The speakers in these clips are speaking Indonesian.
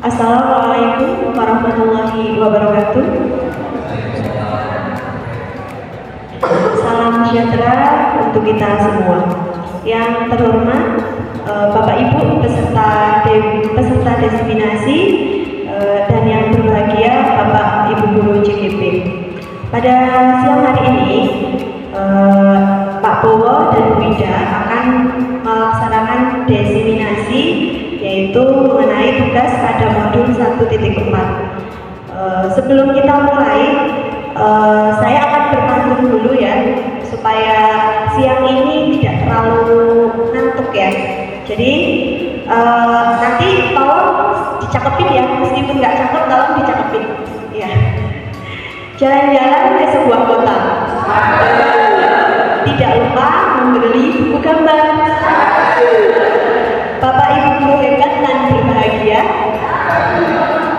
Assalamualaikum warahmatullahi wabarakatuh. Salam sejahtera untuk kita semua. Yang terhormat Bapak Ibu peserta diseminasi dan yang berbahagia Bapak Ibu Guru CGP. Pada siang hari ini Pak Bowo dan Bu Ida akan melaksanakan diseminasi, yaitu mengenai tugas pada modul 1.4. Sebelum kita mulai, saya akan berpantun dulu ya, supaya siang ini tidak terlalu ngantuk ya. Jadi nanti tolong dicakepin ya, meskipun nggak cakep tolong dicakepin ya. Jalan-jalan ke sebuah kota, tidak lupa membeli buku gambar. Bapak Ibu guru hebat dan berbahagia,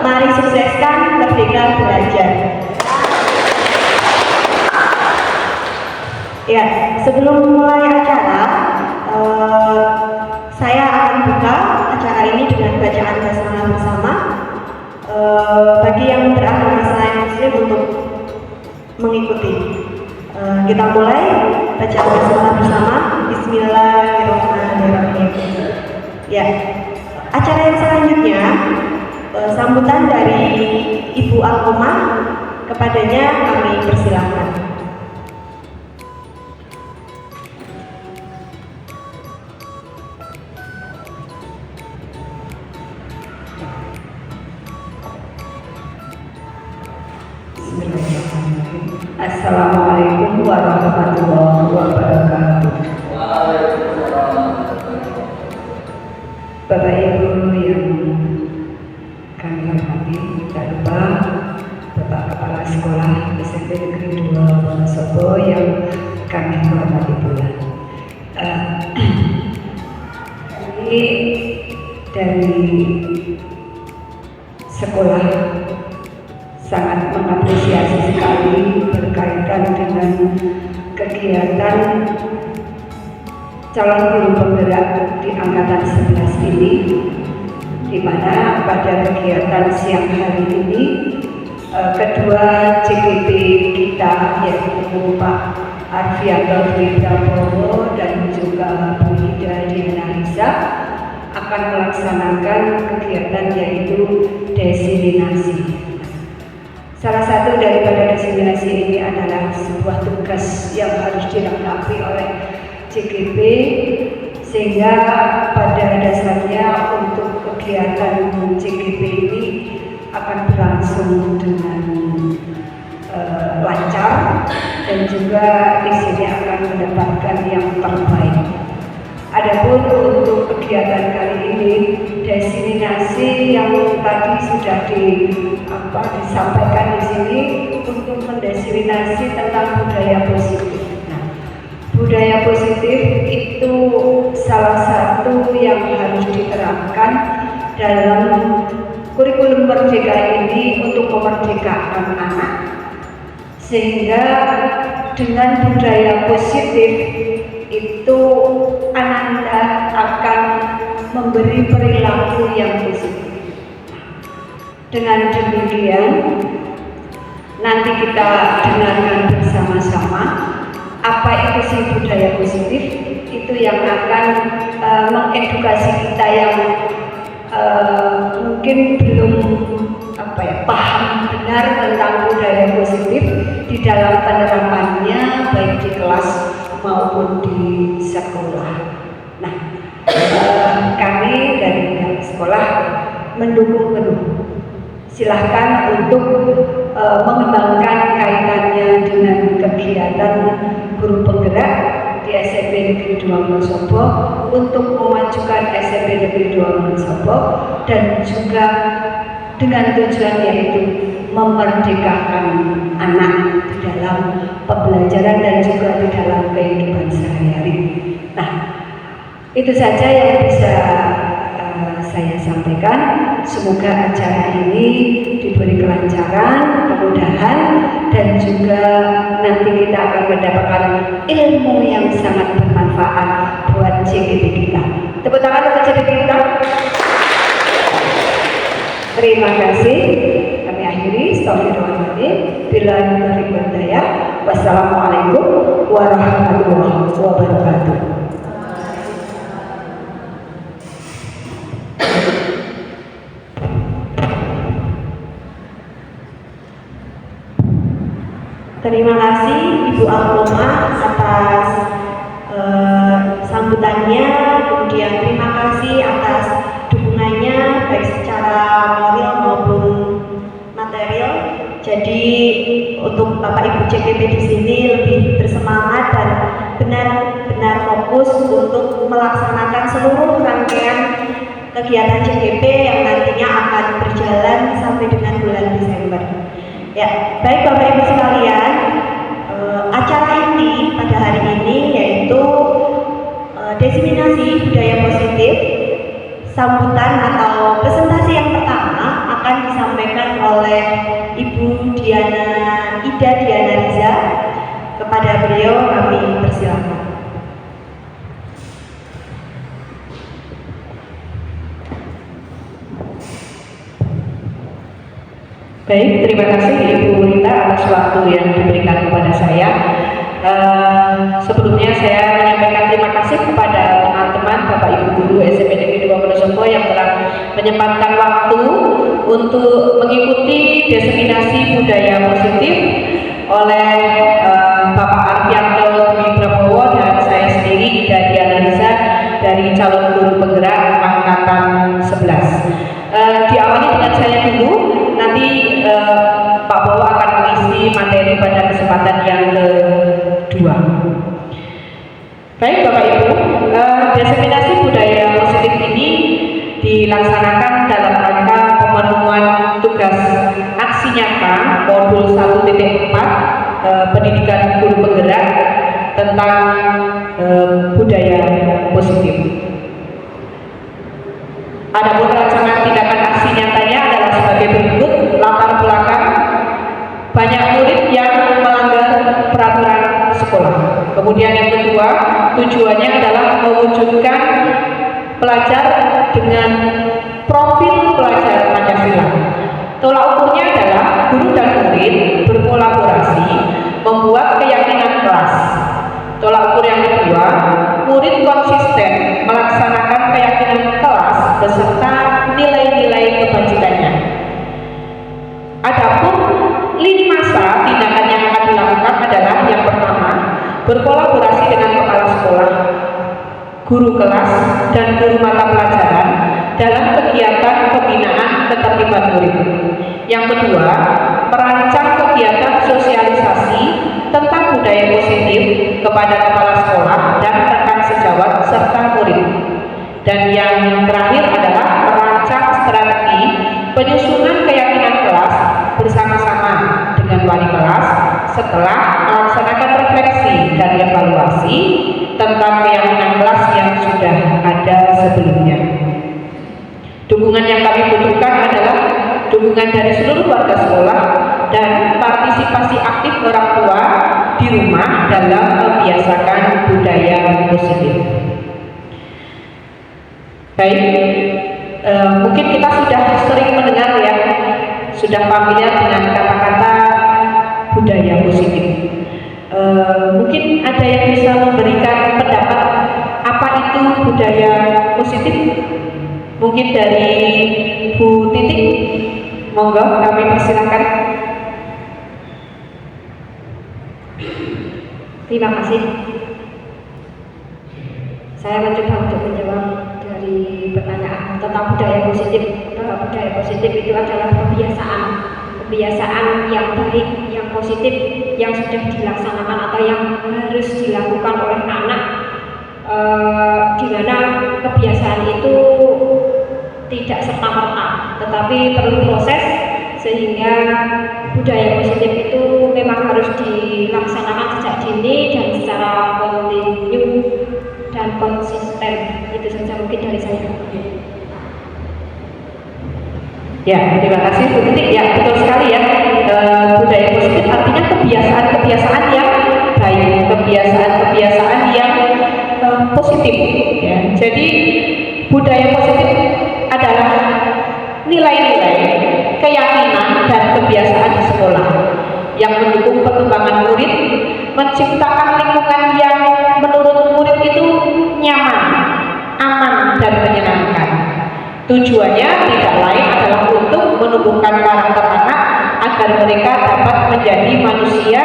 mari sukseskan Merdeka Belajar. Ya, sebelum mulai acara, saya akan buka acara ini dengan bacaan basmalah bersama. Bagi yang beragama selain Muslim untuk mengikuti. Kita mulai bacaan basmalah bersama. Bismillahirrahmanirrahim. Ya, acara yang selanjutnya sambutan dari Ibu Alkomah, kepadanya kami persilahkan. Assalamualaikum warahmatullahi wabarakatuh. Bapak Ibu yang kami hormati, tak lupa Bapak Kepala Sekolah SMP Negeri 2 Wonosobo yang kami hormati pula. Ini dari sekolah sangat mengapresiasi sekali berkaitan dengan kegiatan calon guru penggerak di angkatan 11 ini, di mana pada kegiatan siang hari ini kedua CGP kita, yaitu Pak Arfianto Dwi Prabowo dan juga Bu Ida Dianarisa, akan melaksanakan kegiatan yaitu diseminasi. Salah satu daripada diseminasi ini adalah sebuah tugas yang harus dilengkapi oleh CGP, sehingga pada dasarnya untuk kegiatan CGP ini akan berlangsung dengan lancar dan juga di sini akan mendapatkan yang terbaik. Adapun untuk kegiatan kali ini, diseminasi yang tadi sudah disampaikan di sini untuk mendiseminasi tentang budaya positif. Nah, budaya positif itu salah satu yang harus diterapkan dalam kurikulum Merdeka ini untuk memerdekakan anak, sehingga dengan budaya positif itu Anda akan memberi perilaku yang positif. Dengan demikian, nanti kita dengarkan bersama-sama apa itu sih budaya positif. Itu yang akan mengedukasi kita yang mungkin belum paham benar tentang budaya positif di dalam penerapannya, baik di kelas maupun di sekolah. Nah, kami dari sekolah mendukung penuh. Silahkan untuk mengembangkan kaitannya dengan kegiatan guru penggerak di SMP Negeri 2 Wonosobo untuk memajukan SMP Negeri 2 Wonosobo dan juga dengan tujuan yaitu memerdekakan anak di dalam pembelajaran dan juga di dalam kehidupan sehari-hari. Nah, itu saja yang bisa saya sampaikan. Semoga acara ini diberi kelancaran, kemudahan, dan juga nanti kita akan mendapatkan ilmu yang sangat bermanfaat buat CGP kita. Tepuk tangan untuk CGP kita. Terima kasih. Kami akhiri. Astagfirullahaladzim. Billahi taufiq wal hidayah. Wassalamualaikum warahmatullahi wabarakatuh. Terima kasih Ibu Alroma atas sambutannya, kemudian terima kasih atas dukungannya baik secara moral maupun material. Jadi untuk Bapak Ibu CGP di sini lebih bersemangat dan benar-benar fokus untuk melaksanakan seluruh rangkaian kegiatan CGP yang nantinya akan berjalan sampai dengan bulan Desember. Ya, baik Bapak Ibu sekalian, acara inti pada hari ini yaitu diseminasi budaya positif. Sambutan atau presentasi yang pertama akan disampaikan oleh Ibu Ida Diana Riza. Kepada beliau kami persilakan. Baik, terima kasih Ibu Rita atas waktu yang diberikan kepada saya. Sebelumnya saya menyampaikan terima kasih kepada teman-teman Bapak Ibu Guru SMP Negeri 2 Wonosobo yang telah menyempatkan waktu untuk mengikuti diseminasi budaya positif oleh Bapak Arfianto Dwi Prabowo dan saya sendiri Ida Diana Riza dari calon guru penggerak angkatan 11. Diawali dengan saya dulu, nanti Pak Bowo akan mengisi materi pada kesempatan yang kedua. Baik Bapak Ibu, diseminasi budaya positif ini dilaksanakan dalam rangka pemenuhan tugas aksi nyata modul 1.4 pendidikan guru penggerak tentang budaya positif. Adapun rancangan tindakan aksi nyatanya adalah sebagai berikut. Latar belakang, banyak murid yang melanggar peraturan sekolah. Kemudian yang kedua, tujuannya adalah mewujudkan pelajar dengan profil pelajar Pancasila. Tolak ukurnya adalah guru dan murid berkolaborasi membuat keyakinan kelas. Tolak ukur yang kedua, murid konsisten melaksanakan keyakinan kelas beserta nilai-nilai kebajikannya. Adapun lini masa tindakan yang akan dilakukan adalah yang pertama, berkolaborasi dengan kepala sekolah, guru kelas, dan guru mata pelajaran dalam kegiatan pembinaan ketertiban murid. Yang kedua, merancang kegiatan sosialisasi tentang budaya positif kepada kepala sekolah dan rekan sejawat serta murid. Dan yang terakhir adalah merancang strategi penyusunan keyakinan kelas bersama-sama dengan wali kelas setelah melaksanakan refleksi dan evaluasi tentang keyakinan kelas yang sudah ada sebelumnya. Dukungan yang kami butuhkan adalah dukungan dari seluruh warga sekolah dan partisipasi aktif orang tua di rumah dalam membiasakan budaya positif. Baik, mungkin kita sudah sering mendengar ya, sudah familiar dengan kata-kata budaya positif. Mungkin ada yang bisa memberikan pendapat apa itu budaya positif? Mungkin dari Bu Titik, monggo kami persilakan. Terima kasih. Saya mencoba untuk menjawab dari pertanyaan tentang budaya positif. Budaya positif itu adalah kebiasaan yang baik, yang positif, yang sudah dilaksanakan atau yang harus dilakukan oleh anak, di mana kebiasaan itu tidak serta-merta, tetapi perlu proses, sehingga budaya positif itu memang harus dilaksanakan sejak dini dan secara kontinu dan konsisten. Itu saja mungkin dari saya. Ya, terima kasih Bu Titik. Ya, betul sekali ya. Budaya positif artinya kebiasaan-kebiasaan yang baik, kebiasaan-kebiasaan yang positif. Ya. Jadi budaya positif adalah nilai-nilai yang mendukung perkembangan murid, menciptakan lingkungan yang menurut murid itu nyaman, aman, dan menyenangkan. Tujuannya tidak lain adalah untuk menumbuhkan karakter anak agar mereka dapat menjadi manusia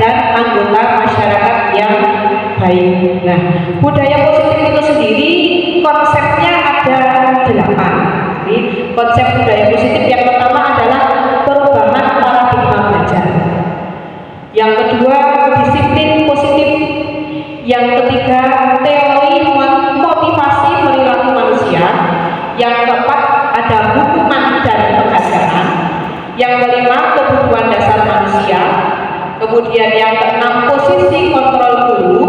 dan anggota masyarakat yang baik. Nah, budaya positif itu sendiri konsepnya ada 8. Jadi, konsep budaya positif yang pertama adalah perubahan paradigma belajar. Yang kedua, disiplin positif. Yang ketiga, teori motivasi perilaku manusia. Yang keempat, ada hukuman dan penghargaan. Yang kelima, kebutuhan dasar manusia. Kemudian yang keenam, posisi kontrol guru.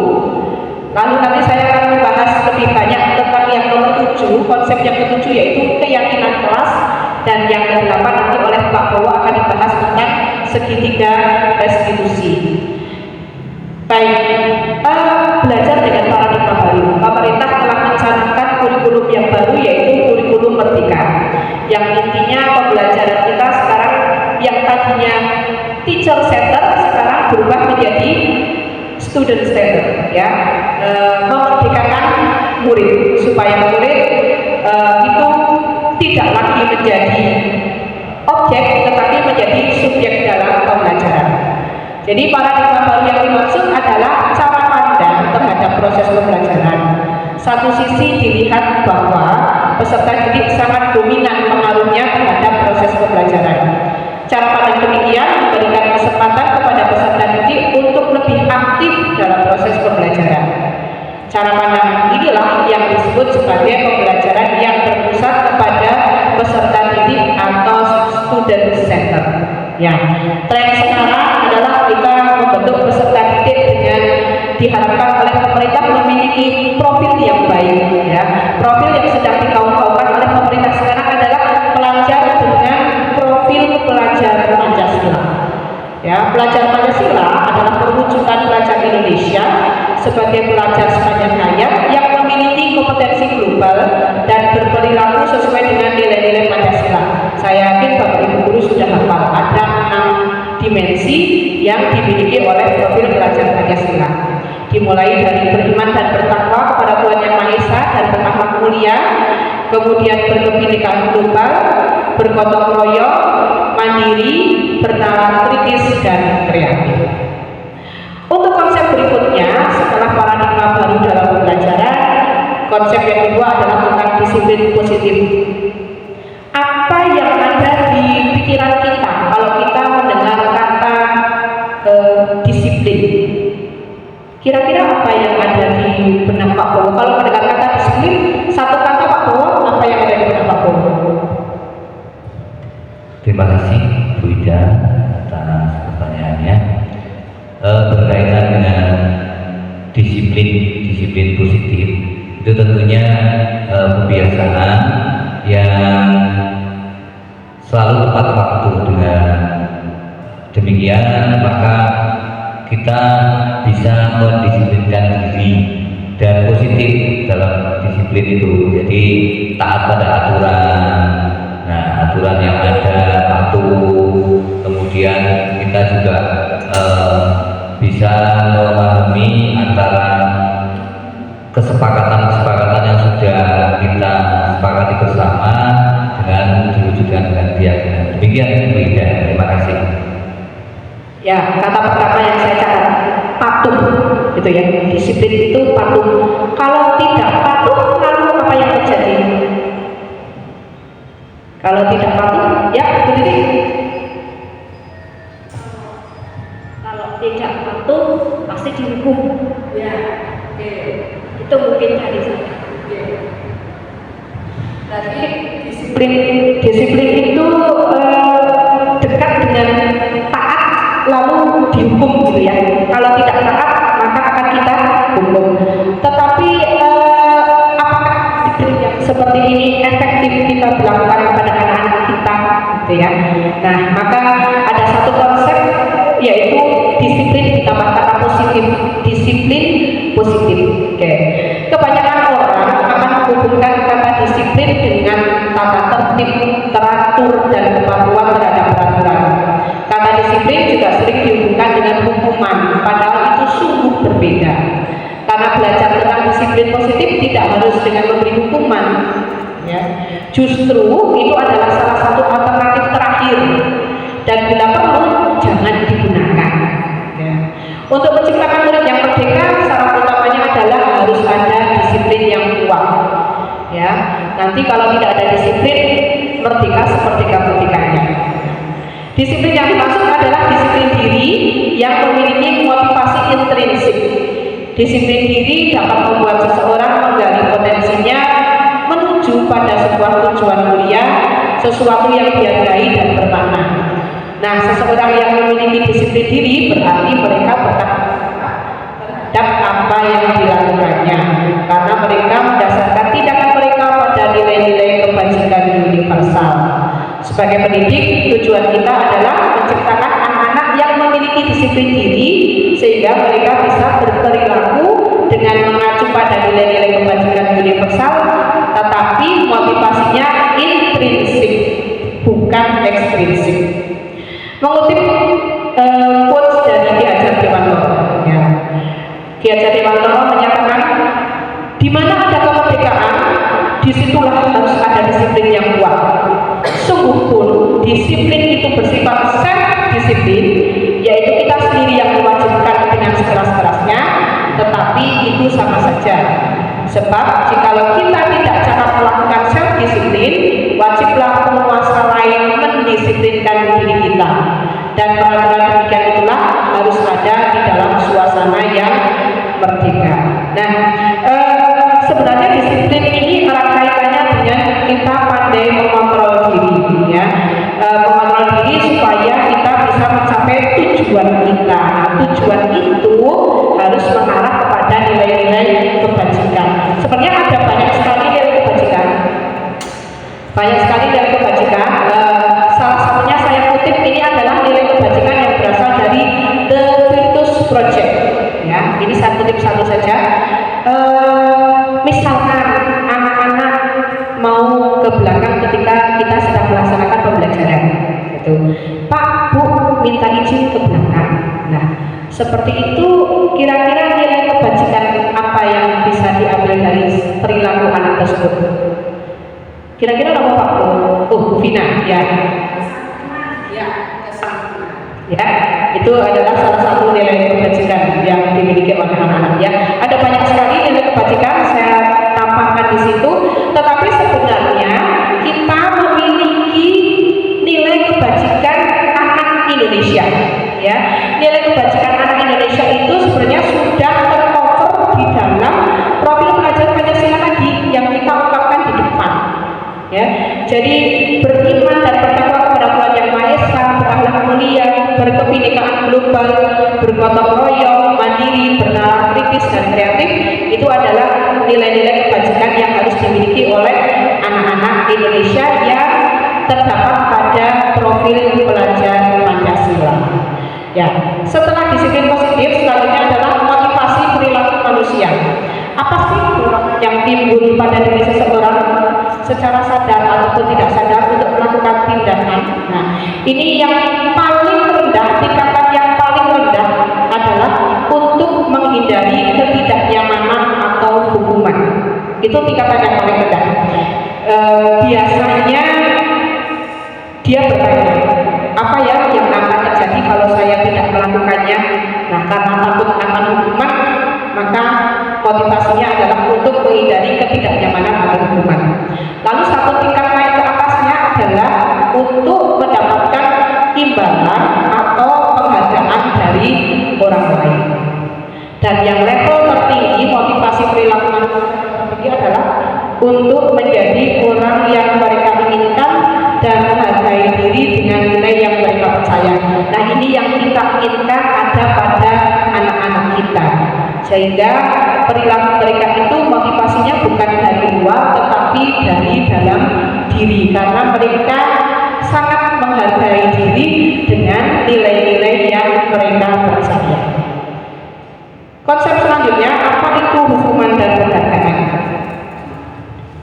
Lalu nanti saya akan membahas lebih banyak tentang yang nomor 7, konsep yang ke-7 yaitu keyakinan kelas, dan yang ke-8 nanti oleh Pak Bowo akan dibahas tentang segitiga restitusi. Baik, belajar dengan paradigma baru. Pemerintah telah mencanangkan kurikulum yang baru yaitu kurikulum merdeka. Yang intinya pembelajaran kita sekarang yang tadinya teacher center sekarang berubah menjadi student center, ya, memerdekakan murid supaya murid itu tidak lagi menjadi objek tetapi menjadi subjek dalam pembelajaran. Jadi paradigma baru yang dimaksud adalah cara pandang terhadap proses pembelajaran. Satu sisi dilihat bahwa peserta didik sangat dominan pengaruhnya terhadap proses pembelajaran. Cara pandang demikian memberikan kesempatan kepada peserta didik untuk lebih aktif dalam proses pembelajaran. Cara pandang inilah yang disebut sebagai pembelajaran yang berpusat kepada peserta didik atau student center. Ya, tren sekarang adalah kita membentuk peserta didik dengan diharapkan oleh pemerintah memiliki profil yang baik. Ya, profil yang sedang dikawal-kawalkan oleh pemerintah sekarang adalah pelajar dengan profil pelajar Pancasila. Ya, pelajar Pancasila adalah perwujudan pelajar Indonesia sebagai pelajar sepanjang hayat yang memiliki kompetensi global dan berperilaku sesuai dengan nilai-nilai Pancasila. Saya yakin Bapak Ibu guru sudah hafal ada 6 dimensi yang dimiliki oleh profil pelajar Pancasila. Dimulai dari beriman dan bertakwa kepada Tuhan Yang Maha Esa dan berakhlak mulia, kemudian berkebinekaan global, bergotong royong, mandiri, bernalar kritis dan kreatif. Untuk konsep berikutnya, setelah paradigma baru dalam pembelajaran, konsep yang kedua adalah tentang disiplin positif. Apa yang ada di pikiran kita kalau kita mendengar kata disiplin? Kira-kira apa yang ada di benak Pak Bowo? Kalau mendengar kata disiplin, satu kata Pak Bowo, apa yang ada di benak Pak Bowo? Terima kasih Bu Ida atas pertanyaannya. Berkaitan dengan disiplin positif, itu tentunya kebiasaan yang selalu tepat waktu. Dengan demikian maka kita bisa mendisiplinkan diri dan positif dalam disiplin itu. Jadi taat pada aturan. Nah, aturan yang ada patuh. Kemudian kita juga bisa memahami antara kesepakatan yang sudah kita sepakati bersama dengan diwujudkan dengan keyakinan. Demikian Bu Ida, terima kasih. Ya, kata pertama yang saya catat, patuh, gitu ya. Disiplin itu patuh. Kalau tidak patuh, lalu apa yang terjadi? Kalau tidak patuh, ya, begini. Kalau tidak patuh pasti dihukum. Ya, itu mungkin dari saya. Jadi disiplin itu dekat dengan taat lalu dihukum, gitu ya. Kalau tidak taat maka akan kita hukum. Tetapi apakah disiplin yang seperti ini efektif kita berlakukan kepada anak-anak kita, gitu ya? Nah, maka ada satu konsep yaitu disiplin ditambah kata positif. Disiplin positif. Oke. Kebanyakan orang akan menghubungkan kata disiplin dengan tata tertib, teratur, dan kepatuhan terhadap peraturan. Kata disiplin disiplin juga sering dihubungkan dengan hukuman, padahal itu sungguh berbeda. Karena belajar tentang disiplin positif tidak harus dengan memberi hukuman, ya. Justru itu adalah salah satu alternatif terakhir, dan bila perlu jangan digunakan. Ya. Untuk menciptakan murid yang merdeka, syarat utamanya adalah harus ada disiplin yang kuat. Ya, nanti kalau tidak ada disiplin, merdeka seperti-merdekanya. Disiplin yang dimaksud adalah disiplin diri yang memiliki motivasi intrinsik. Disiplin diri dapat membuat seseorang menggali potensinya menuju pada sebuah tujuan mulia, sesuatu yang dihargai dan bermakna. Nah, seseorang yang memiliki disiplin diri berarti mereka bertanggung terhadap apa yang dilakukannya, karena mereka mendasarkan tindakan mereka pada nilai-nilai kebajikan universal. Sebagai pendidik, tujuan kita adalah menciptakan anak-anak yang memiliki disiplin diri sehingga mereka bisa berperilaku dengan mengacu pada nilai-nilai kebajikan universal, tetapi motivasinya intrinsik, bukan ekstrinsik. Mengutip quotes dari Ki Hajar Dewantara, ya. Ki Hajar Dewantara menyatakan, di mana ada kemerdekaan, disitulah harus ada disiplin yang kuat. Sungguh pun disiplin itu bersifat self-disiplin, yaitu kita sendiri yang mewajibkan dengan sekeras-kerasnya, tetapi itu sama saja. Sebab jikalau kita tidak dapat melakukan self-disiplin, wajiblah penguasa lain mendisiplinkan diri kita. Dan peraturan demikian itulah harus ada di dalam suasana yang merdeka. Nah, sebenarnya disiplin ini erat kaitannya dengan kita pandai mengontrol diri, ya. Mengontrol diri supaya kita bisa mencapai tujuan kita. Tujuan itu harus mengarah kepada nilai-nilai kebajikan. Sebenarnya ada banyak sekali nilai kebajikan. Banyak sekali nilai kebajikan. Salah satunya saya kutip, ini adalah nilai kebajikan yang berasal dari The Virtus Project. Ya, ini saya kutip satu saja. Misalkan anak-anak mau ke belakang ketika kita sedang melaksanakan pembelajaran, gitu. Pak, Bu, minta izin ke belakang. Nah, seperti itu, kira-kira nilai kebajikan apa yang bisa diambil dari perilaku anak tersebut? Kira-kira apa Pak? Bu Vina, ya. Ya, itu adalah salah satu nilai kebajikan yang dimiliki oleh anak-anak, ya. Ada banyak sekali nilai kebajikan saya tampakkan di situ, tetapi sebenarnya kita memiliki nilai kebajikan anak Indonesia, ya. Nilai kebajikan anak Indonesia itu sebenarnya sudah tercover di dalam profil pelajar Pancasila tadi yang kita ungkapkan di depan, ya. Jadi beriman dan bertakwa kepada Tuhan Yang Maha Esa, berakhlak mulia, berkebinekaan global, bergotong royong, mandiri, bernalar kritis dan kreatif, itu adalah nilai-nilai kebajikan yang harus dimiliki oleh anak-anak Indonesia yang terdapat pada profil pelajar Pancasila. Ya, setelah disiplin positif, selanjutnya adalah motivasi perilaku manusia. Apa sih yang timbul pada diri seseorang secara sadar ataupun tidak sadar untuk melakukan tindakan? Nah, ini yang paling rendah, tingkatan yang paling rendah adalah untuk menghindari ketidaknyamanan atau hukuman. Itu tingkatan yang paling rendah. Biasanya dia bertanya, apa ya yang akan terjadi kalau saya tidak melakukannya? Nah, karena takut akan hukuman, maka motivasinya adalah untuk menghindari ketidaknyamanan atau hukuman. Lalu satu tingkat naik ke atasnya adalah untuk mendapatkan imbalan atau penghargaan dari orang lain. Dan yang level tertinggi motivasi perilaku manusia tertinggi adalah untuk menjadi orang yang mereka inginkan dan menghargai diri dengan nilai yang mereka percaya. Nah, ini yang kita inginkan ada pada anak-anak kita, sehingga perilaku mereka itu motivasinya bukan dari luar tetapi dari dalam diri, karena mereka sangat menghargai diri dengan nilai-nilai yang mereka percaya. Konsep selanjutnya, apa itu hukuman dan penghargaan?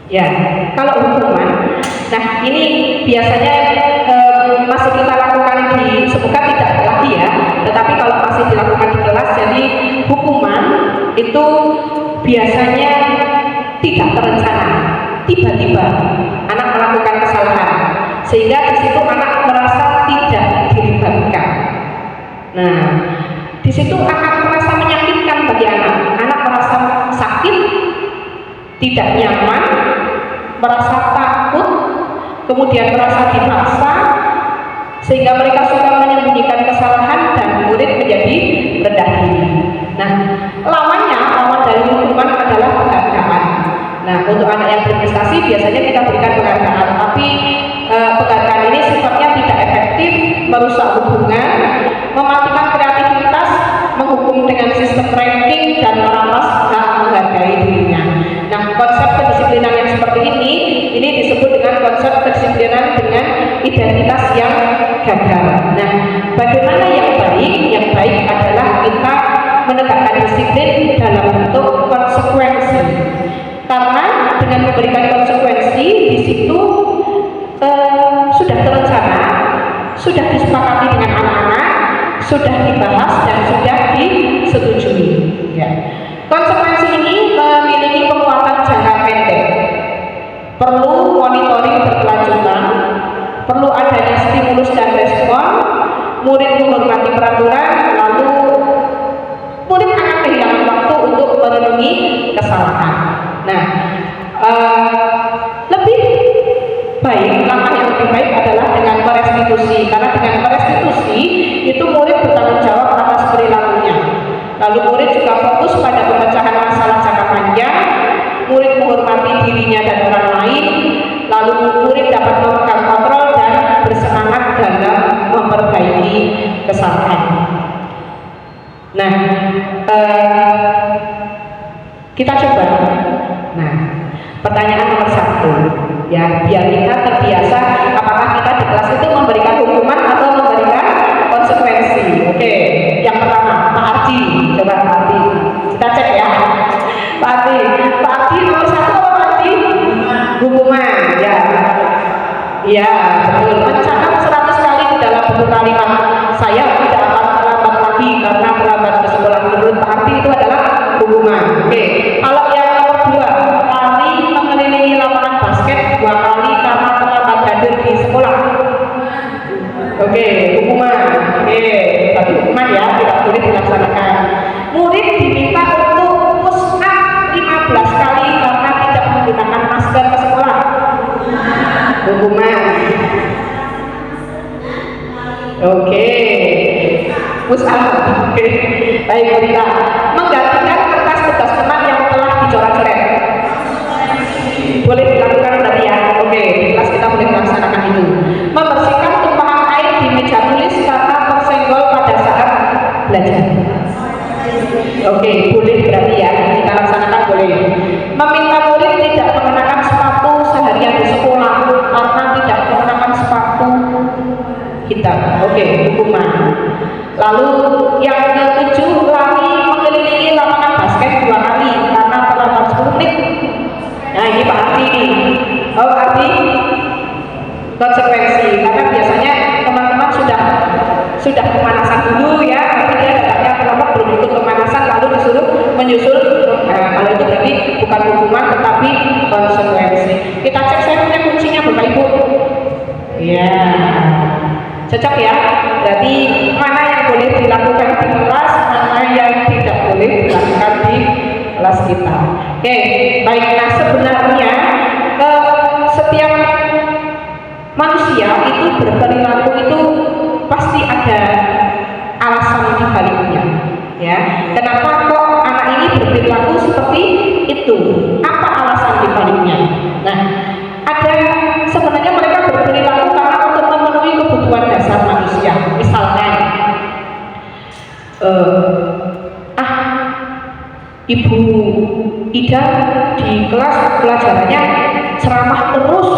Ya, kalau hukuman, nah ini biasanya masih kita lakukan disebutkan tidak lagi itu biasanya tidak terencana, tiba-tiba anak melakukan kesalahan, sehingga di situ anak merasa tidak dilibatkan. Nah, di situ akan merasa menyakitkan bagi anak. Anak merasa sakit, tidak nyaman, merasa takut, kemudian merasa dipaksa, sehingga mereka suka menyembunyikan kesalahan dan murid menjadi rendah diri. Nah, lawan dari hukuman adalah penghargaan. Nah, untuk anak yang berprestasi biasanya kita berikan penghargaan, tapi penghargaan ini sifatnya tidak efektif, merusak hubungan, mematikan kreativitas, menghukum dengan sistem ranking dan merampas hak menghargai dirinya. Nah, konsep kedisiplinan yang seperti ini disebut dengan konsep kedisiplinan dengan identitas yang gagal. Nah, bagaimana yang baik? Yang baik adalah kita menegakkan disiplin dalam bentuk konsekuensi. Karena dengan memberikan konsekuensi di situ sudah terencana, sudah disepakati dengan anak-anak, sudah dibahas dan sudah disetujui. Ya. Konsekuensi ini memiliki kekuatan jangka pendek. Perlu monitoring berkelanjutan, perlu adanya stimulus dan respon, murid menghormati peraturan, lalu murid akan kehilangan waktu untuk merenungi kesalahan. Nah, lebih baik, langkah yang lebih baik adalah dengan merestitusi, karena dengan merestitusi itu murid bertanggung jawab atas perilakunya. Lalu murid juga fokus pada pemecahan masalah jangka panjang, murid menghormati dirinya dan orang lain, lalu murid dapat memegang kontrol dan bersemangat dalam memperbaiki kesalahan. Nah, kita coba. Nah, pertanyaan nomor 1, ya, biar kita terbiasa apakah kita di kelas itu memberikan hukuman atau memberikan konsekuensi. Oke, yang pertama, Pak Ardi, coba Pak Ardi, kita cek ya. Pak Ardi nomor 1 apa Pak Ardi? Hukuman, ya. Iya, betul. Mencatat 100 kali di dalam buku kalimat saya tidak akan terlambat lagi karena terlambat ke sekolah. Menurut Pak Ardi itu adalah hukuman. Oke. Kalau yang nomor 2, lari mengelilingi lapangan basket 2 kali karena terlambat hadir di sekolah. Oke, hukuman. Oke, tapi hukuman ya, tidak boleh dilaksanakan. Murid diminta untuk push up 15 kali karena tidak menggunakan masker ke sekolah. Hukuman. Oke, push up. Oke, baik kita menggantikan kertas tugas teman yang telah dicoret-coret. Boleh dilakukan berarti ya. Oke, di kelas kita boleh melaksanakan itu. Membersihkan tumpahan air di meja tulis karena tersenggol pada saat belajar. Oke, boleh berarti ya, kita laksanakan boleh. Meminta murid tidak mengenakan sepatu seharian di sekolah karena tidak mengenakan sepatu hitam. Oke, hukuman. Lalu yang ke-7, lari mengelilingi lapangan basket 2 kali karena terlambat 10 menit. Nah, ini Pak Ardi nih. Oh, Pak Ardi, konsekuensi, karena biasanya teman-teman sudah pemanasan dulu ya, tapi dia datangnya terlambat, belum ikut pemanasan, lalu disuruh menyusul. Kalau itu berarti bukan hukuman tetapi konsekuensi. Kita cek, saya punya kuncinya Bapak Ibu. Iya, cocok ya. Berarti mana yang boleh dilakukan di kelas, mana yang tidak boleh dilakukan di kelas kita. Oke, baik. Nah, sebenarnya setiap manusia itu berperilaku itu pasti ada alasan di baliknya, ya. Kenapa kok anak ini berperilaku seperti itu? Apa alasan di baliknya? Nah, ada sebenarnya mereka berperilaku karena untuk memenuhi kebutuhan dasar manusia. Misalnya, Ibu Ida di kelas pelajarannya ceramah terus,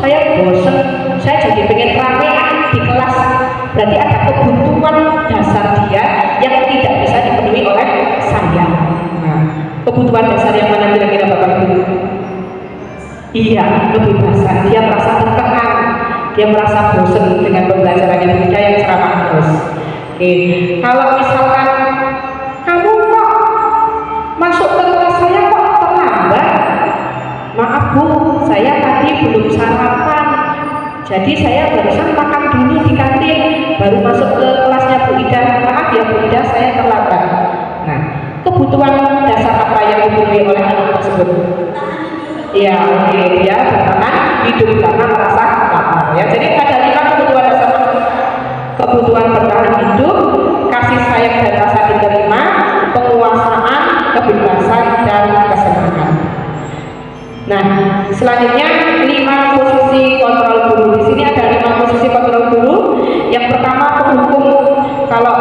saya bosen, saya jadi pengen ramean di kelas. Berarti ada kebutuhan dasar dia yang tidak bisa dipenuhi oleh saya. Nah, kebutuhan dasar yang mana kira-kira Bapak Ibu? Iya, kebebasan. Dia merasa tertekan, dia merasa bosen dengan pembelajarannya Ibu Ida yang ceramah terus. Oke, kalau misalkan kamu kok Jadi saya barusan makan dulu di kantin, baru masuk ke kelasnya Bu Ida. Maaf ya Bu Ida, saya terlambat. Nah, kebutuhan dasar apa yang dipenuhi oleh anak tersebut? Ya, oke, dia bertahan hidup karena merasa lapar. Ya, jadi ada 5 kebutuhan dasar. Kebutuhan bertahan hidup, kasih sayang dan rasa diterima, penguasaan, kebebasan, dan kesenangan. Nah, selanjutnya 5 posisi kontrol guru. Di sini ada 5 posisi kontrol guru. Yang pertama, penghukum. Kalau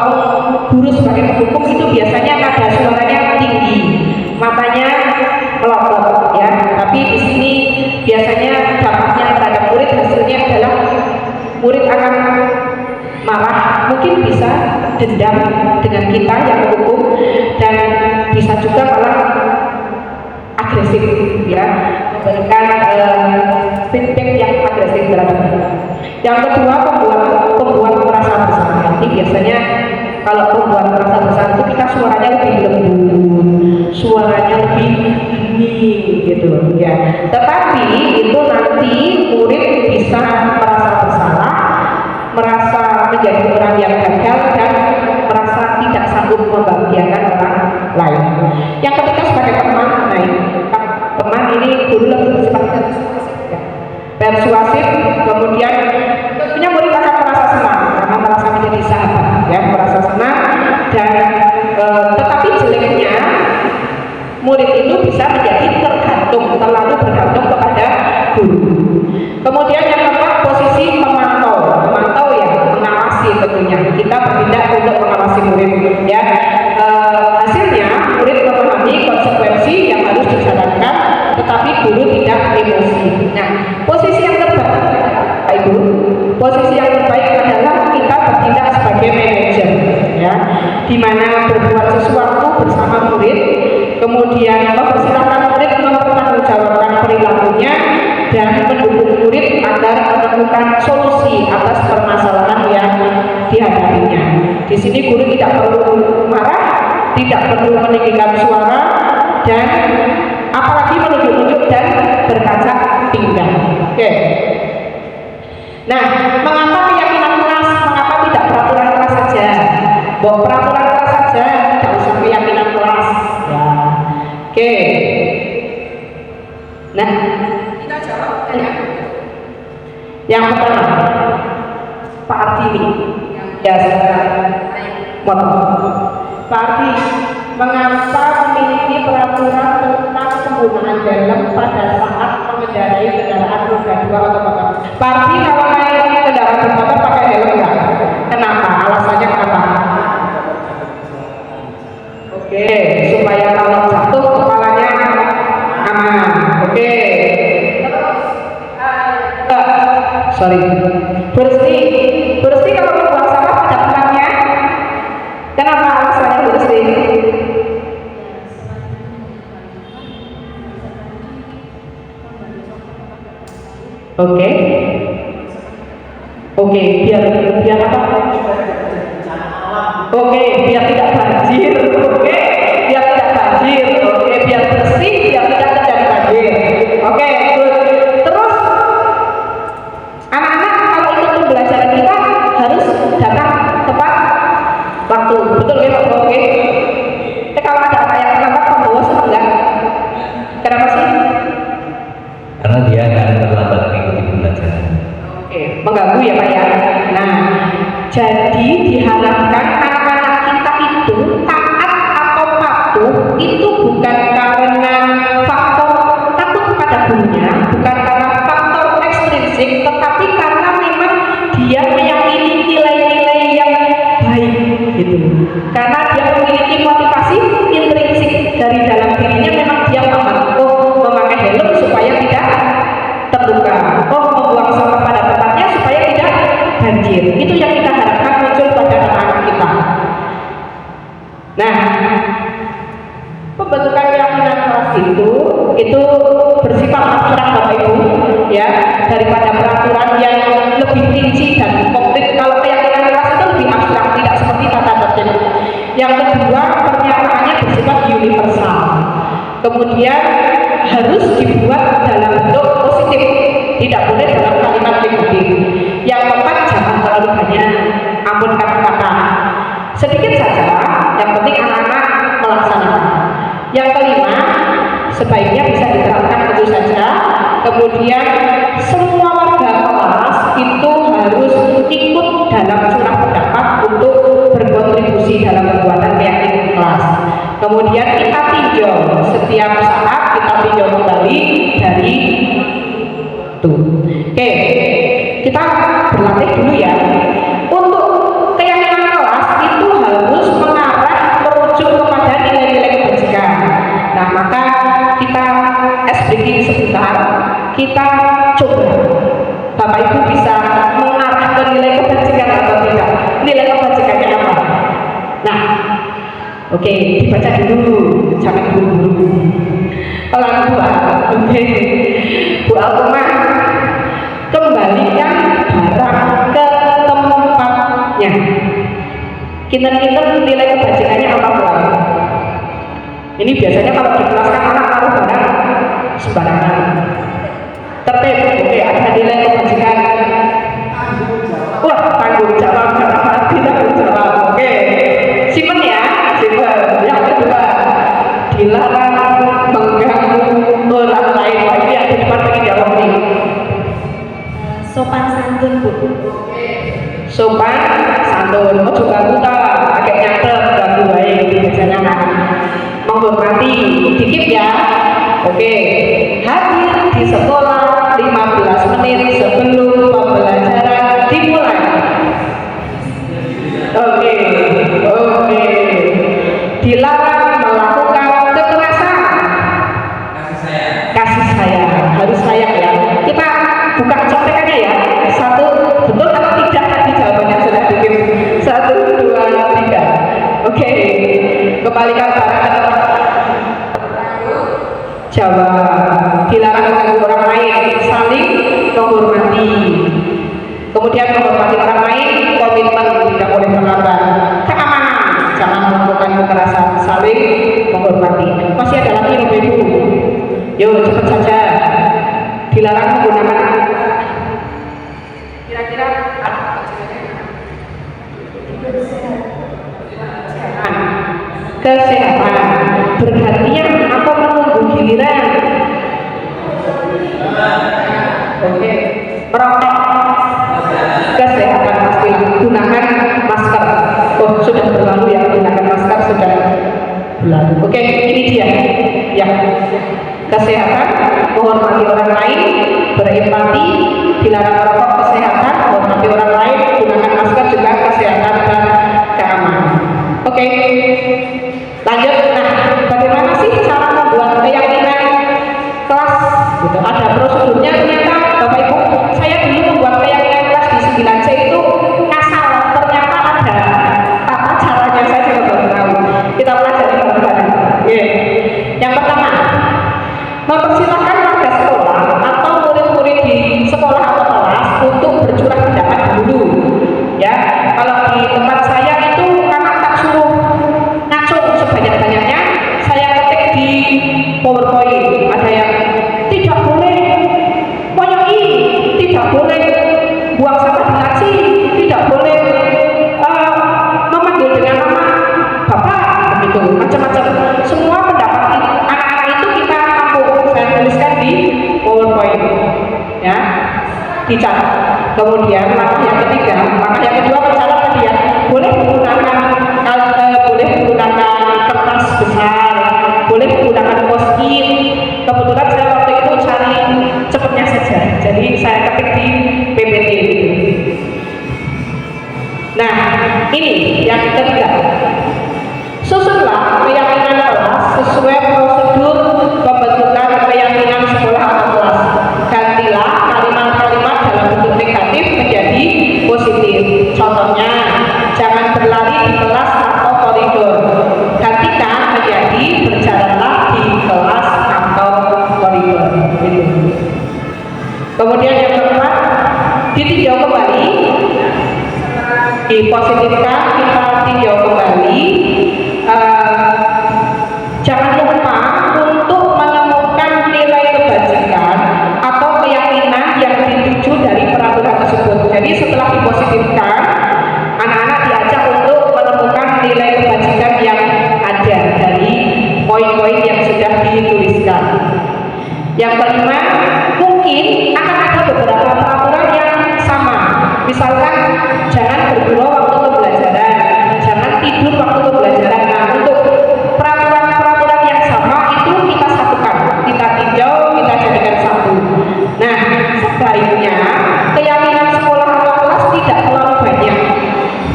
guru sebagai penghukum itu biasanya nada suaranya tinggi, matanya melotot, ya. Tapi di sini biasanya dampaknya terhadap murid hasilnya adalah murid akan marah, mungkin bisa dendam dengan kita yang menghukum, dan bisa juga malah agresif, ya, memberikan feedback yang agresif terhadap kita. Yang kedua, pembuat merasa bersalah. Ini biasanya kalau pembuat merasa bersalah itu kita suaranya lebih lembut, suaranya lebih hening gitu, ya. Tetapi itu nanti murid bisa merasa bersalah, merasa menjadi orang yang gagal, dan merasa tidak sanggup membahagiakan orang lain. Yang ketiga, sebagai teman. Nah, teman ini guru lebih bersifat persuasif, kemudian tentunya murid akan merasa senang karena merasa menjadi sahabat, ya, merasa senang. Dan tetapi jeleknya murid itu bisa menjadi terlalu bergantung kepada guru. Kemudian yang keempat, posisi pemantau ya, mengawasi. Tentunya kita bertindak untuk mengawasi murid, ya. Hasilnya murid memahami konsekuensi yang harus dijalankan, tetapi guru tidak emosi. Nah, posisi yang terbaik, Pak Ibu, posisi yang terbaik adalah kita bertindak sebagai manajer, ya, di mana berbuat sesuatu bersama murid, kemudian mempersilahkan murid mempertanggungjawabkan perilakunya dan mendukung murid agar menemukan solusi atas permasalahan yang dihadapinya. Di sini guru tidak perlu marah, tidak perlu meninggikan suara, dan apalagi menunjuk-nunjuk dan berkaca pinggang. Oke. Nah, mengapa keyakinan keras? Mengapa tidak peraturan keras saja? Bahwa peraturan keras saja, tidak usah keyakinan keras. Ya. Oke. Nah, kita jawab ya. Yang pertama, Pak Ardi, ya, Pak Ardi, mengapa memiliki peraturan tentang penggunaan helm pada saat mengendarai kendaraan roda 2 atau motor? Pak Ardi, kalau naik kendaraan bermotor pakai helm enggak? Kenapa? Alasannya kenapa? Oke, supaya kalau jatuh kepalanya aman. Oke. Sorry. Bersih kalau membuang sampah pada tempatnya. Kenapa alasannya bersih? Oke, biar apa? Oke, biar tidak banjir. Oke, biar tidak banjir. Oke, biar bersih, biar tidak terjadi banjir. Oke, good. Terus anak-anak kalau ikut pembelajaran kita harus datang tepat waktu, betul ya Pak? Oke. Kalau ada anak yang terlambat, pembawa senang nggak? Kenapa sih? Karena dia akan terlambat mengikuti pembelajaran. Oke, mengganggu ya Pak ya. Nah, jadi diharapkan anak-anak kita itu taat atau patuh itu bukan karena faktor takut pada gurunya, bukan karena faktor ekstrinsik, tetapi karena memang dia meyakini nilai-nilai yang baik gitu. Karena dia memiliki motivasi intrinsik dari dalam dirinya, memang dia paham, oh, memakai helm supaya tidak terluka, oh, membuang sampah pada tempatnya supaya tidak banjir. Itu yang kita harapkan muncul pada anak-anak kita. Nah, pembentukan keyakinan kelas itu bersifat abstrak Bapak Ibu, ya, daripada peraturan yang lebih rinci dan konkret. Kalau keyakinan kelas itu lebih abstrak, tidak seperti tata tertib. Yang kedua, pernyataannya bersifat universal. Kemudian harus dibuat dalam bentuk positif, tidak boleh dalam kalimat negatif. sebaiknya bisa diterapkan tentu saja. Kemudian semua warga kelas itu harus ikut dalam curah pendapat untuk berkontribusi dalam pembuatan keyakinan kelas. Kemudian kita tinjau setiap saat, kita tinjau kembali dari tuh. Oke, kita berlatih dulu ya. Untuk keyakinan kelas itu harus mengarah merujuk kepada nilai-nilai kebajikan. Nah, maka kita breaking sebentar, kita coba Bapak Ibu bisa mengarah ke nilai kebajikan atau tidak. Nilai kebajikannya apa? Nah, oke, dibaca dulu, jangan buru-buru. Pelan Bu. Oke, Bu Alkoma, kembalikan barang ke tempatnya. Kinten-kinten nilai kebajikannya apa Bu? Ini biasanya kalau di kelas kan anak taruh barang sembarangan. Tertib, oke, ada nilai kebajikan. Wah, tanggung jawab, tidak jawab. Oke, simpen ya, simpen. Yang kedua, dilarang mengganggu orang lain. Wah, ini yang di depan lagi jawab nih. Sopan santun Bu. Sopan santun, oh juga buta, agak nyatet, ganggu baik, biasanya kan. Menghormati, dikit ya. Oke, hadir di sekolah 15 menit sebelum pembelajaran dimulai. Oke. Dilarang melakukan kekerasan. Kasih sayang, harus sayang ya. Kita buka contekannya ya. Satu, betul atau tidak? Tadi jawabannya sudah bikin 1, 2, 3. Oke, kembalikan barang ke tempat. Jawab. Dilarang mengganggu orang lain, saling menghormati. Kemudian menghormati orang lain, komitmen tidak boleh melanggar. Keamanan, jangan melakukan kekerasan, saling menghormati. Masih ada lagi Bapak Ibu. Yuk cepat saja. Dilarang menggunakan kira-kira kesehatan, bergantian atau menunggu giliran. Oke, merokok, kesehatan pastilah, gunakan masker. Oh, sudah berlalu ya, gunakan masker sudah berlalu. Oke, ini dia ya. Kesehatan, menghormati orang lain, berempati, dilarang merokok, kesehatan, menghormati orang lain, gunakan masker juga kesehatan dan keamanan. Oke, lanjut. Nah, bagaimana sih cara membuat keyakinan kelas? Gitu. Ada prosedurnya ternyata Bapak Ibu. Saya dulu membuat keyakinan kelas di 9C itu ngasal. Ternyata ada tata caranya, saya juga baru tahu. Kita pelajari bareng-bareng. Yang pertama, mempersilahkan warga sekolah atau murid-murid di sekolah atau kelas untuk bercurah pendapat dulu. Ya, kalau di tempat saya itu karena tak suruh ngacung sebanyak-banyaknya, saya ketik di PowerPoint. Ada yang tidak boleh moyoi, tidak boleh buang sampah di laci, tidak boleh memanggil dengan nama bapak, begitu, macam-macam. Semua pendapat anak-anak itu kita tampung, saya tuliskan di PowerPoint, ya, dicat. Kemudian langkah yang ketiga, langkah yang kedua mencatat tadi ya, boleh menggunakan kertas besar, boleh menggunakan post-it. Kebetulan saya waktu itu cari cepatnya saja, jadi saya ketik di PPT gitu. Nah, ini yang ketiga, susunlah keyakinan kelas sesuai prosedur pembentukan keyakinan sekolah atau kelas. Gantilah kalimat-kalimat dalam bentuk negatif menjadi positif. Contohnya, jangan berlari di kelas atau koridor. Gantikan menjadi berjalanlah di kelas atau koridor. Gitu. Kemudian yang keempat, ditinjau kembali, dipositifkan, kita tinjau kembali. Jangan lupa untuk menemukan nilai kebajikan atau keyakinan yang dituju dari peraturan tersebut. Jadi setelah dipositifkan, anak-anak diajak untuk menemukan nilai kebajikan yang ada dari poin-poin yang sudah dituliskan. kelima, mungkin akan ada beberapa peraturan yang sama. Misalkan jangan bergurau waktu pembelajaran, jangan tidur waktu pembelajaran. Nah, untuk peraturan-peraturan yang sama itu kita satukan, kita tinjau, kita jadikan satu. Nah, sebaiknya keyakinan sekolah atau kelas tidak terlalu banyak,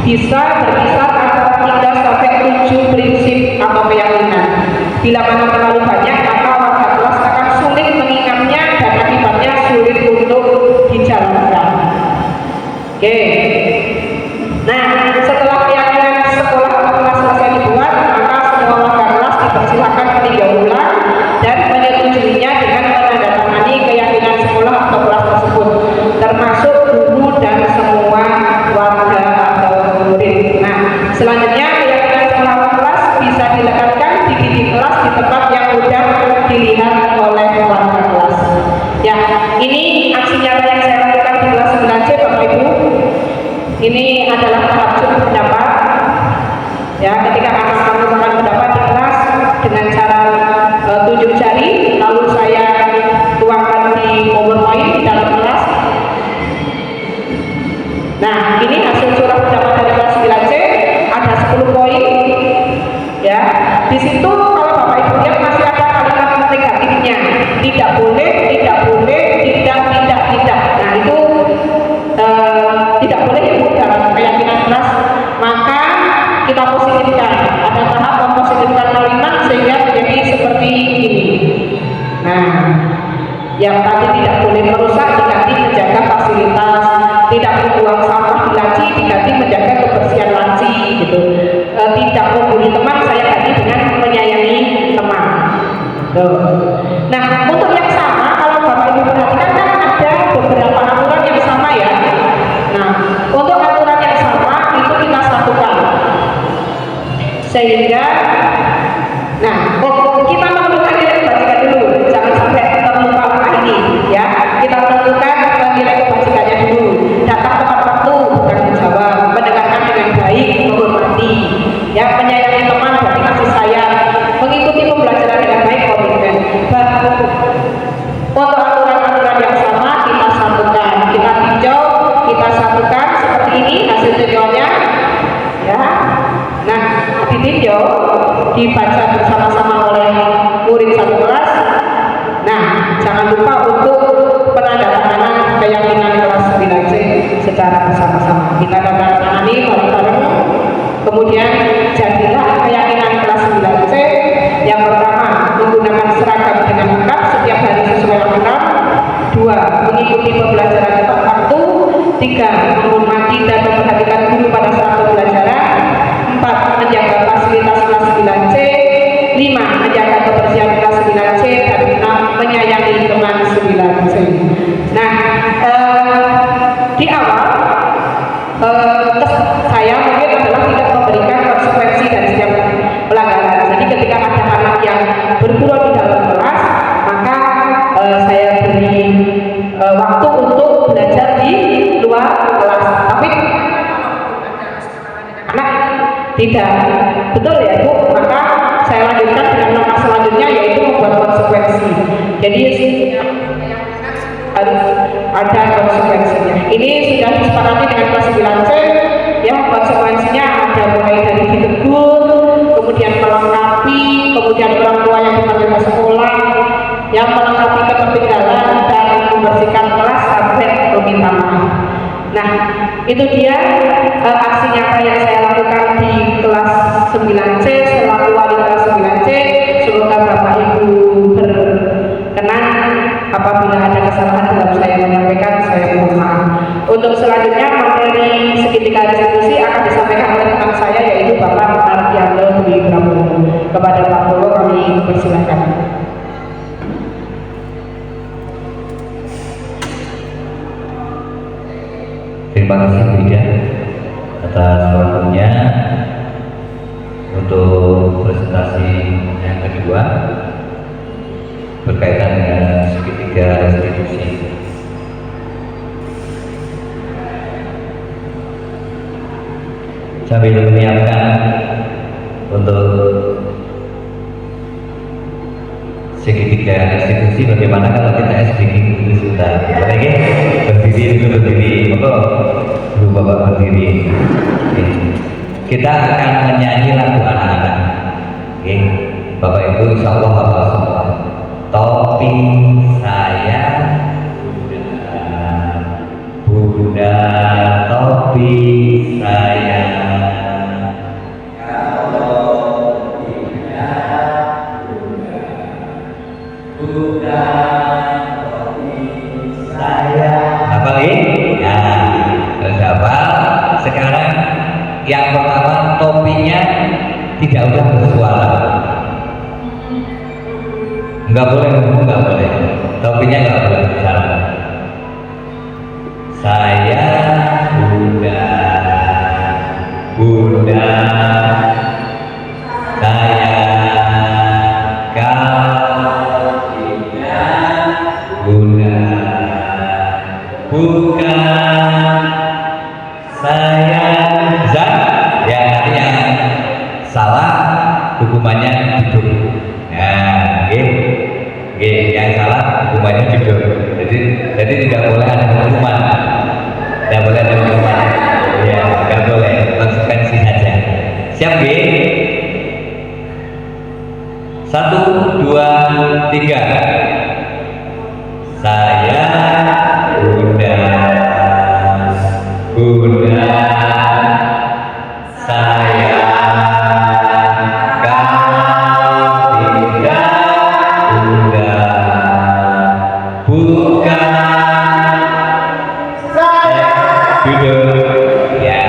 bisa berkisar antara 3 sampai 7 prinsip atau keyakinan. Bila mana terlalu banyak, maka warga kelas akan sulit mengingatnya dan akibatnya sulit untuk dijalankan. Oke. Nah, setelah keyakinan sekolah atau kelas selesai dibuat, maka semua warga kelas dipersilakan meninjau ulang dan menyetujuinya dengan menandatangani keyakinan sekolah atau kelas tersebut, termasuk guru dan semua warga atau murid. Nah, selanjutnya keyakinan sekolah atau kelas bisa dilekatkan di dinding kelas di tempat yang mudah dilihat oleh warga kelas. Ya, ini aksi nyata yang saya lakukan di kelas 9C, Bapak Ibu. Ini adalah tahap cukup pendapat. Ya, ketika anak-anak menyuarakan pendapat di kelas dengan cara tunjuk jari, lalu saya tuangkan di PowerPoint di dalam kelas. Nah, ini hasil curah pendapat dari kelas 9C, ada 10 poin. Ya, di situ kalau Bapak Ibu lihat masih ada kalimat negatifnya. Tidak boleh, tidak boleh, tidak. Nah, itu tidak boleh ya Bu dalam keyakinan kelas. Maka kita positifkan. Ada tahap mempositifkan kalimat sehingga menjadi seperti ini. Nah, yang tadi tidak boleh merusak diganti menjaga fasilitas, tidak membuang sampah di laci diganti menjaga kebersihan laci gitu. Tidak membuli teman saya ganti dengan menyayangi teman. Tuh. Nah, untuk yang sama kalau Bapak Ibu perhatikan kan ada beberapa aturan yang sama ya. Nah, untuk aturan yang sama itu kita satukan sehingga kita menentukan nilai kebajikan dulu, jangan sampai terlupa angka ini ya. Kita menentukan nilai kebajikannya dulu, datang tepat waktu, bertanggung jawab, mendengarkan dengan baik, menghormati ya, menyayangi teman, berarti kasih sayang, mengikuti pembelajaran dengan baik, komitmen. Untuk aturan-aturan yang sama kita satukan, kita tinjau, kita satukan seperti ini hasil tinjauannya ya. Nah, ditinjau, dibaca bersama-sama oleh murid satu kelas. Nah, jangan lupa untuk penandatanganan keyakinan kelas 9C secara bersama-sama. Kita tandatangani bareng-bareng. Kemudian jadilah keyakinan kelas 9C. Yang pertama, menggunakan seragam dengan lengkap setiap hari sesuai aturan. 2, mengikuti pembelajaran tepat waktu. 3, menghormati dan memperhatikan guru pada saat pembelajaran. 4, menjaga fasilitas kelas 9C. 5, menjaga kebersihan kelas 9C. Dan 6, menyayangi teman 9C. Nah, di awal saya mungkin adalah tidak memberikan konsekuensi dari setiap pelanggaran. Jadi ketika ada anak yang bergurau di dalam kelas, maka saya beri waktu untuk belajar di luar kelas. Tapi anak tidak, betul ya Bu, maka saya lanjutkan dengan langkah selanjutnya yaitu membuat konsekuensi. Jadi harus ada konsekuensinya. Ini sudah disepakati dengan kelas 9C ya. Konsekuensinya ada mulai dari ditegur, kemudian melengkapi, kemudian orang tua yang dipanggil ke sekolah yang melengkapi ketertinggalan dan membersihkan kelas sampai meminta maaf. Nah, itu dia aksi nyata yang saya lakukan di kelas 9C selaku wali kelas 9C. Semoga Bapak Ibu berkenan apabila ada kesalahan dalam saya menyampaikan, saya mohon maaf. Untuk selanjutnya materi segitiga restitusi akan disampaikan oleh teman saya yaitu Bapak Ardianto Dwi Prabowo. Kepada Pak Bowo kami persilahkan. Terima kasih Bu Ida atas waktunya untuk presentasi yang kedua berkaitan dengan segitiga restitusi. Sambil menyiapkan untuk segitiga institusi. Bagaimana kalau kita SDG itu sudah lagi berdiri, maka dulu Bapak berdiri. Oke. Kita akan menyanyi lagu anak-anak. Oke. Bapak Ibu insya Allah hafal semua. Topi saya Bunda, topi saya. Apa ini? Nah, terus apa? Sekarang yang pertama topinya tidak usah bersuara. Enggak boleh ngomong, enggak boleh. Topinya enggak boleh bersuara. Saya Bunda, Bunda, saya Bunda, bukan saya Zat. Ya, nanti yang salah hukumannya duduk. Nah, yang salah hukumannya duduk. Jadi tidak boleh ada hukuman. Tidak boleh ada hukuman. Ya, tidak boleh. Konsekuensi saja. Siap, G? 1, 2, 3. Saya Bunda, Bunda, saya kau tidak Bunda, bukan saya. Duduk ya.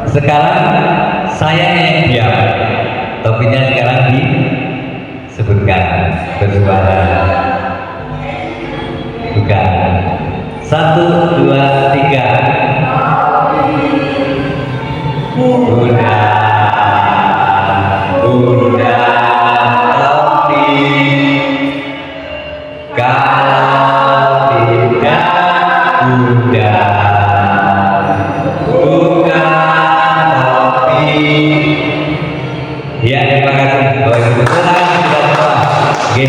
Sekarang saya yang diam, topinya sekarang disebutkan bersuara. Bukan. 1, 2, 3. Bunda, Bunda, topi. Kalau tidak Bunda, bukan topi. Ya, terima kasih. Oke,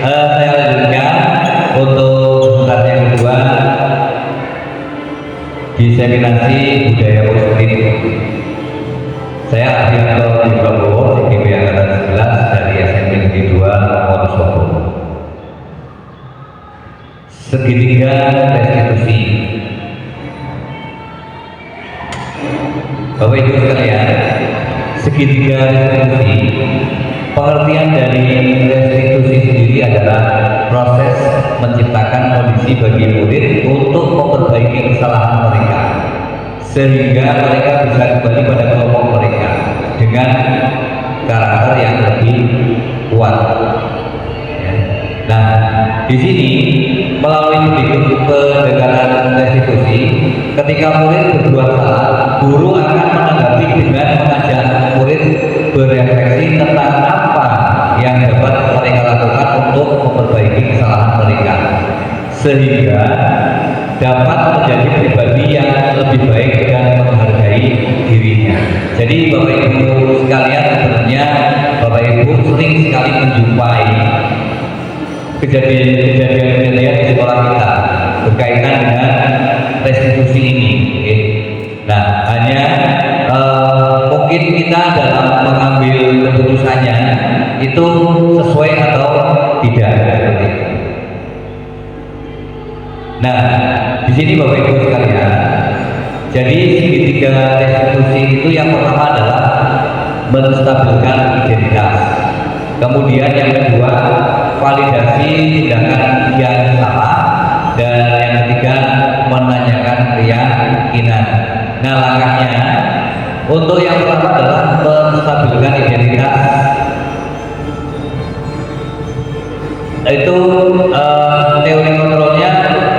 saya lanjutkan untuk yang kedua, diseminasi budaya positif. Saya Adianto Prabowo, CGP Angkatan 11 dari SMP Negeri 2 Wonosobo. Segitiga restitusi. Bapak Ibu sekalian, segitiga restitusi, pengertian dari restitusi sendiri adalah proses menciptakan kondisi bagi murid untuk memperbaiki kesalahan mereka sehingga mereka bisa kembali pada kelompok mereka dengan karakter yang lebih kuat. Ya. Nah, di sini melalui pendekatan restitusi, ketika murid berbuat salah, guru akan menanggapi dengan mengajak murid berefleksi tentang apa yang dapat mereka lakukan untuk memperbaiki kesalahan mereka sehingga dapat menjadi pribadi yang lebih baik dan menghargai dirinya. Jadi Bapak Ibu sekalian, sebenarnya Bapak Ibu sering sekali menjumpai kejadian-kejadian di sekolah kita berkaitan dengan restitusi ini. Nah, hanya mungkin kita dalam mengambil keputusannya itu sesuai atau tidak seperti itu. Nah, di sini Bapak Ibu sekalian, jadi segitiga restitusi itu yang pertama adalah menstabilkan identitas. Kemudian yang kedua, validasi tindakan yang salah, dan yang ketiga, menanyakan keyakinan. Nah, langkahnya untuk yang pertama adalah menstabilkan identitas. Itu teori kontrolnya,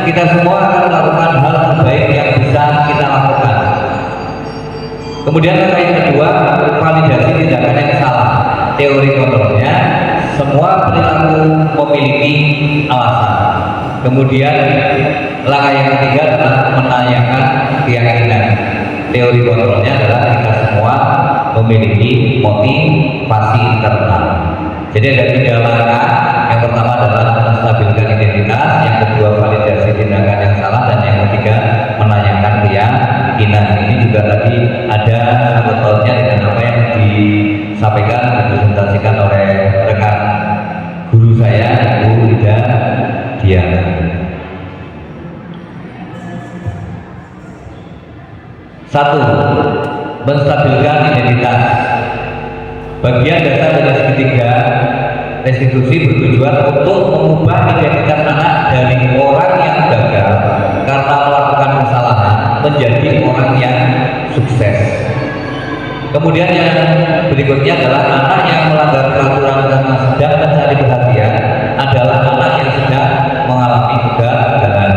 kita semua akan melakukan hal terbaik yang bisa kita lakukan. Kemudian yang kedua, validasi tindakan yang salah. Teori kontrolnya, semua perilaku memiliki alasan. Kemudian langkah yang ketiga adalah menanyakan keyakinan. Teori kontrolnya adalah kita semua memiliki motivasi internal. Jadi ada 3 langkah. Yang pertama adalah menstabilkan identitas, yang kedua validasi tindakan yang salah, dan yang ketiga menanyakan keyakinan. Ini juga tadi ada sangkut pautnya dengan apa yang disampaikan, dipresentasikan oleh rekan guru saya, Ibu Ida Diana. Satu, menstabilkan identitas. Bagian dasar dari segitiga restitusi bertujuan untuk mengubah identitas anak dari orang yang gagal karena melakukan kesalahan menjadi orang yang sukses. Kemudian yang berikutnya adalah anak yang melanggar peraturan karena sedang mencari perhatian adalah anak yang sedang mengalami kegagalan.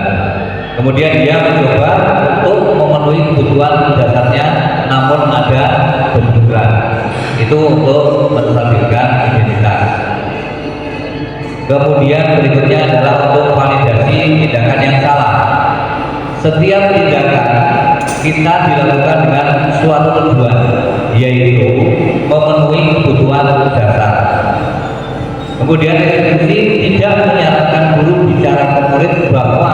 Kemudian dia mencoba untuk memenuhi kebutuhan dasarnya, namun ada benturan. Itu untuk menstabilkan identitas. Kemudian berikutnya adalah untuk validasi tindakan yang salah. Setiap tindakan kita dilakukan dengan suatu tujuan, yaitu memenuhi kebutuhan dasar. Kemudian restitusi tidak menyarankan guru bicara ke murid bahwa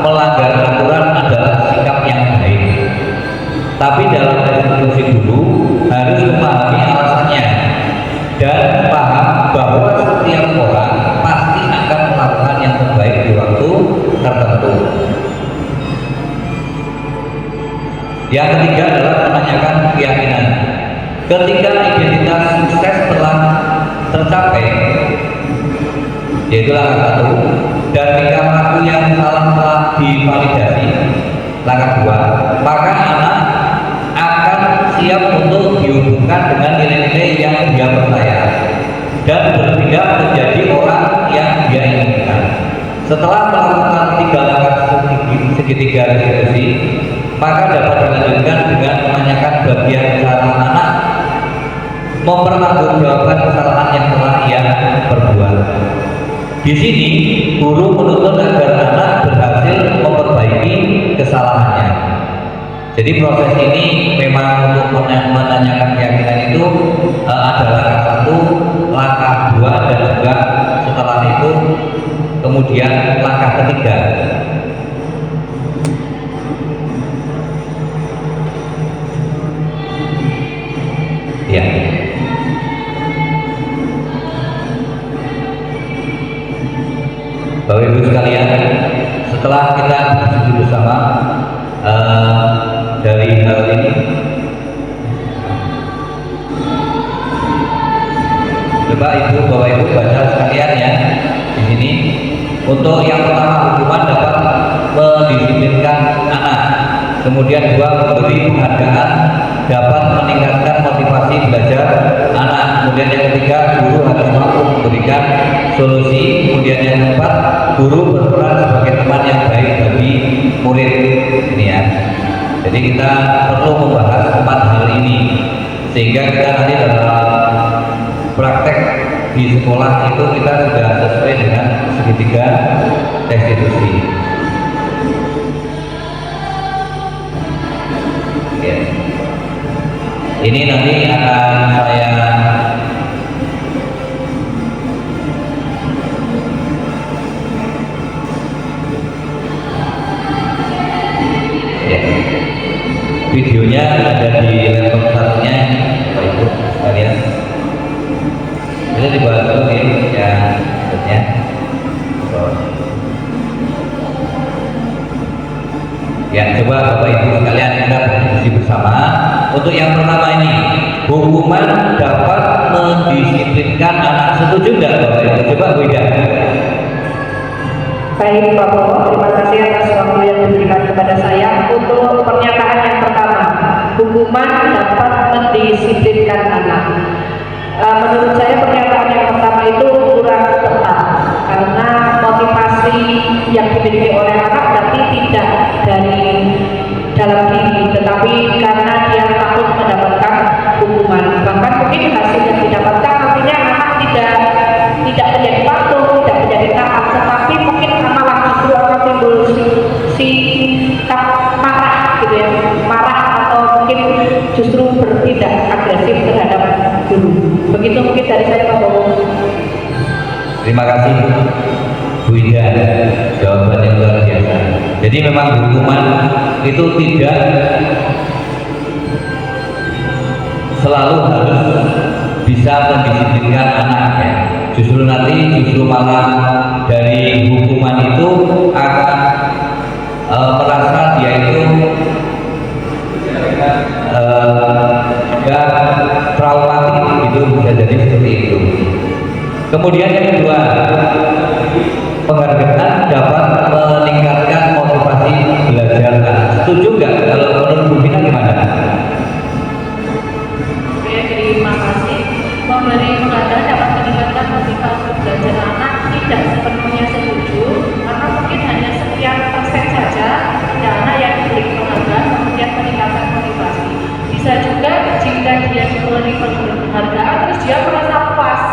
melanggar aturan adalah sikap yang baik. Tapi dalam restitusi guru harus memahami alasannya dan paham bahwa setiap orang pasti akan melakukan yang terbaik di waktu tertentu. Yang ketiga adalah menanyakan keyakinan. Ketika identitas sukses telah tercapai, yaitu langkah 1, dan tingkah laku yang salah telah divalidasi, langkah 2, maka anak akan siap untuk dihubungkan dengan nilai-nilai yang dia percaya dan berpindah menjadi orang yang dia inginkan. Setelah melakukan 3 langkah segitiga restitusi, maka dapat dilanjutkan dengan menanyakan bagian cara anak mempertanggungjawabkan kesalahan yang telah ia perbuat. Di sini guru menuntut agar anak berhasil memperbaiki kesalahannya. Jadi proses ini memang untuk menanyakan keyakinan itu ada langkah 1, langkah 2, dan juga setelah itu kemudian langkah 3. Ya. Bapak Ibu sekalian, setelah kita diskusi bersama dari hal ini, Bapak Ibu baca sekalian ya di sini. Untuk yang pertama, hukuman dapat mendisiplinkan anak. Kemudian 2, memberi penghargaan dapat meningkatkan motivasi belajar anak. Kemudian yang ketiga, guru harus mampu memberikan solusi. Kemudian yang keempat, guru berperan sebagai teman yang baik bagi murid. Ini ya. Jadi kita perlu membahas 4 hal ini sehingga kita nanti dalam praktek di sekolah itu kita sudah sesuai dengan segitiga restitusi. Ya. Ini nanti akan saya videonya ada di laptop satunya, Bapak Ibu sekalian. Itu dibahas dulu ya, berikutnya. Ya, coba Bapak Ibu sekalian kita berdiskusi bersama. Untuk yang pertama ini, hukuman dapat mendisiplinkan anak. Setuju nggak Bapak Ibu? Coba Bu Ida. Baik Pak Bowo, terima kasih atas waktu yang diberikan kepada saya. Untuk pernyataan yang pertama, hukuman dapat mendisiplinkan anak. Menurut saya pernyataan yang pertama itu kurang tepat karena motivasi yang dimiliki oleh anak berarti tidak dari dalam diri, tetapi karena dia takut mendapatkan hukuman. Bahkan mungkin hasil yang didapatkan artinya anak tidak menjadi patuh, tidak menjadi taat, tetapi mungkin malah justru akan timbul sikap marah gitu ya, marah atau mungkin justru bertindak agresif terhadap Terima kasih Bu Ida, jawaban yang luar biasa. Jadi memang hukuman itu tidak selalu harus bisa mendisiplinkan anak ya. Justru malah dari hukuman itu akan merasa dia itu traumatik itu bisa jadi seperti itu. Kemudian yang kedua, penghargaan dapat meningkatkan motivasi belajar anak. Setuju nggak? Kalau menurut Bu Vina gimana? Oke, terima kasih. Memberi penghargaan dapat meningkatkan motivasi belajar anak tidak sepenuhnya setuju, karena mungkin hanya sekian persen saja dana yang diberi penghargaan kemudian meningkatkan motivasi. Bisa juga jika dia diberi penghargaan terus dia merasa puas.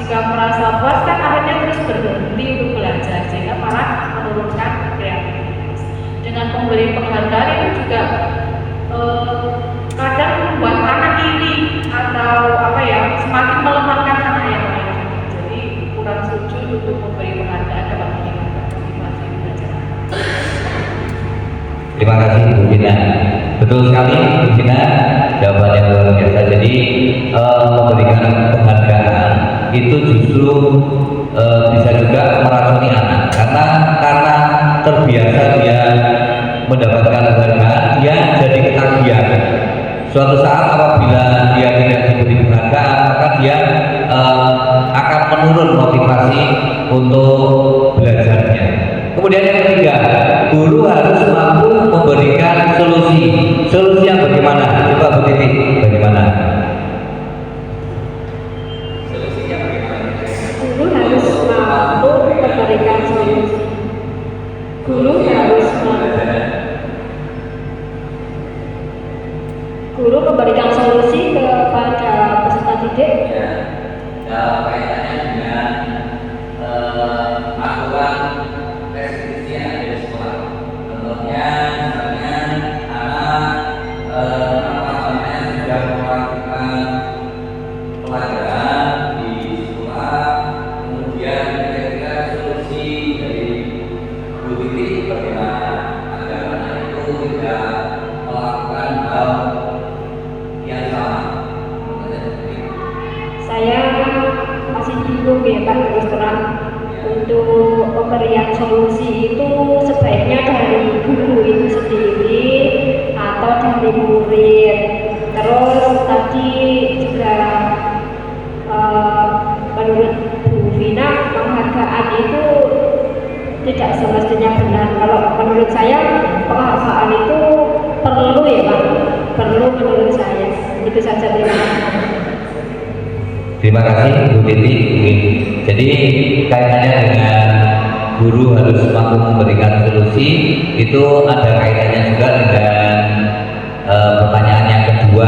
Jika merasa puas kan akhirnya terus berhenti untuk belajar sehingga malah menurunkan kreativitas. Dengan pemberi penghargaan itu juga kadang membuat anak iri atau semakin melemahkan anak yang lain. Jadi kurang setuju untuk memberi penghargaan dapat meningkatkan motivasi belajar. Terima kasih Bu Vina. Betul sekali Bu Vina, jawaban yang luar biasa. Jadi memberikan penghargaan itu justru bisa juga meracuni anak karena terbiasa dia mendapatkan penghargaan, dia jadi ketagihan. Suatu saat apabila dia tidak diberi penghargaan, maka dia akan menurun motivasi untuk belajarnya. Kemudian yang ketiga, guru harus mampu memberikan solusi. Solusi yang bagaimana? Coba Bu Titi, bagaimana? Guru harus mampu memberikan solusi. Guru memberikan solusi kepada peserta didik. Ya, kaitannya dengan aturan restriksi yang ada di sekolah. Contohnya, misalnya anak sudah melakukan pelajaran di sekolah, kemudian kira-kira solusi dari Bu Titi bagaimana agar anak itu tidak melakukan hal yang sama. Saya masih bingung ya Pak terus terang, untuk pemberian solusi itu sebaiknya dari guru itu sendiri atau dari murid. Terus tadi juga menurut Bu Vina penghargaan itu tidak semestinya benar. Kalau menurut saya penghargaan itu perlu ya Pak, perlu menurut saya. Itu saja, terima kasih. Terima kasih Bu Titi. Jadi kaitannya dengan guru harus mampu memberikan solusi itu ada kaitannya juga dengan pertanyaan yang kedua,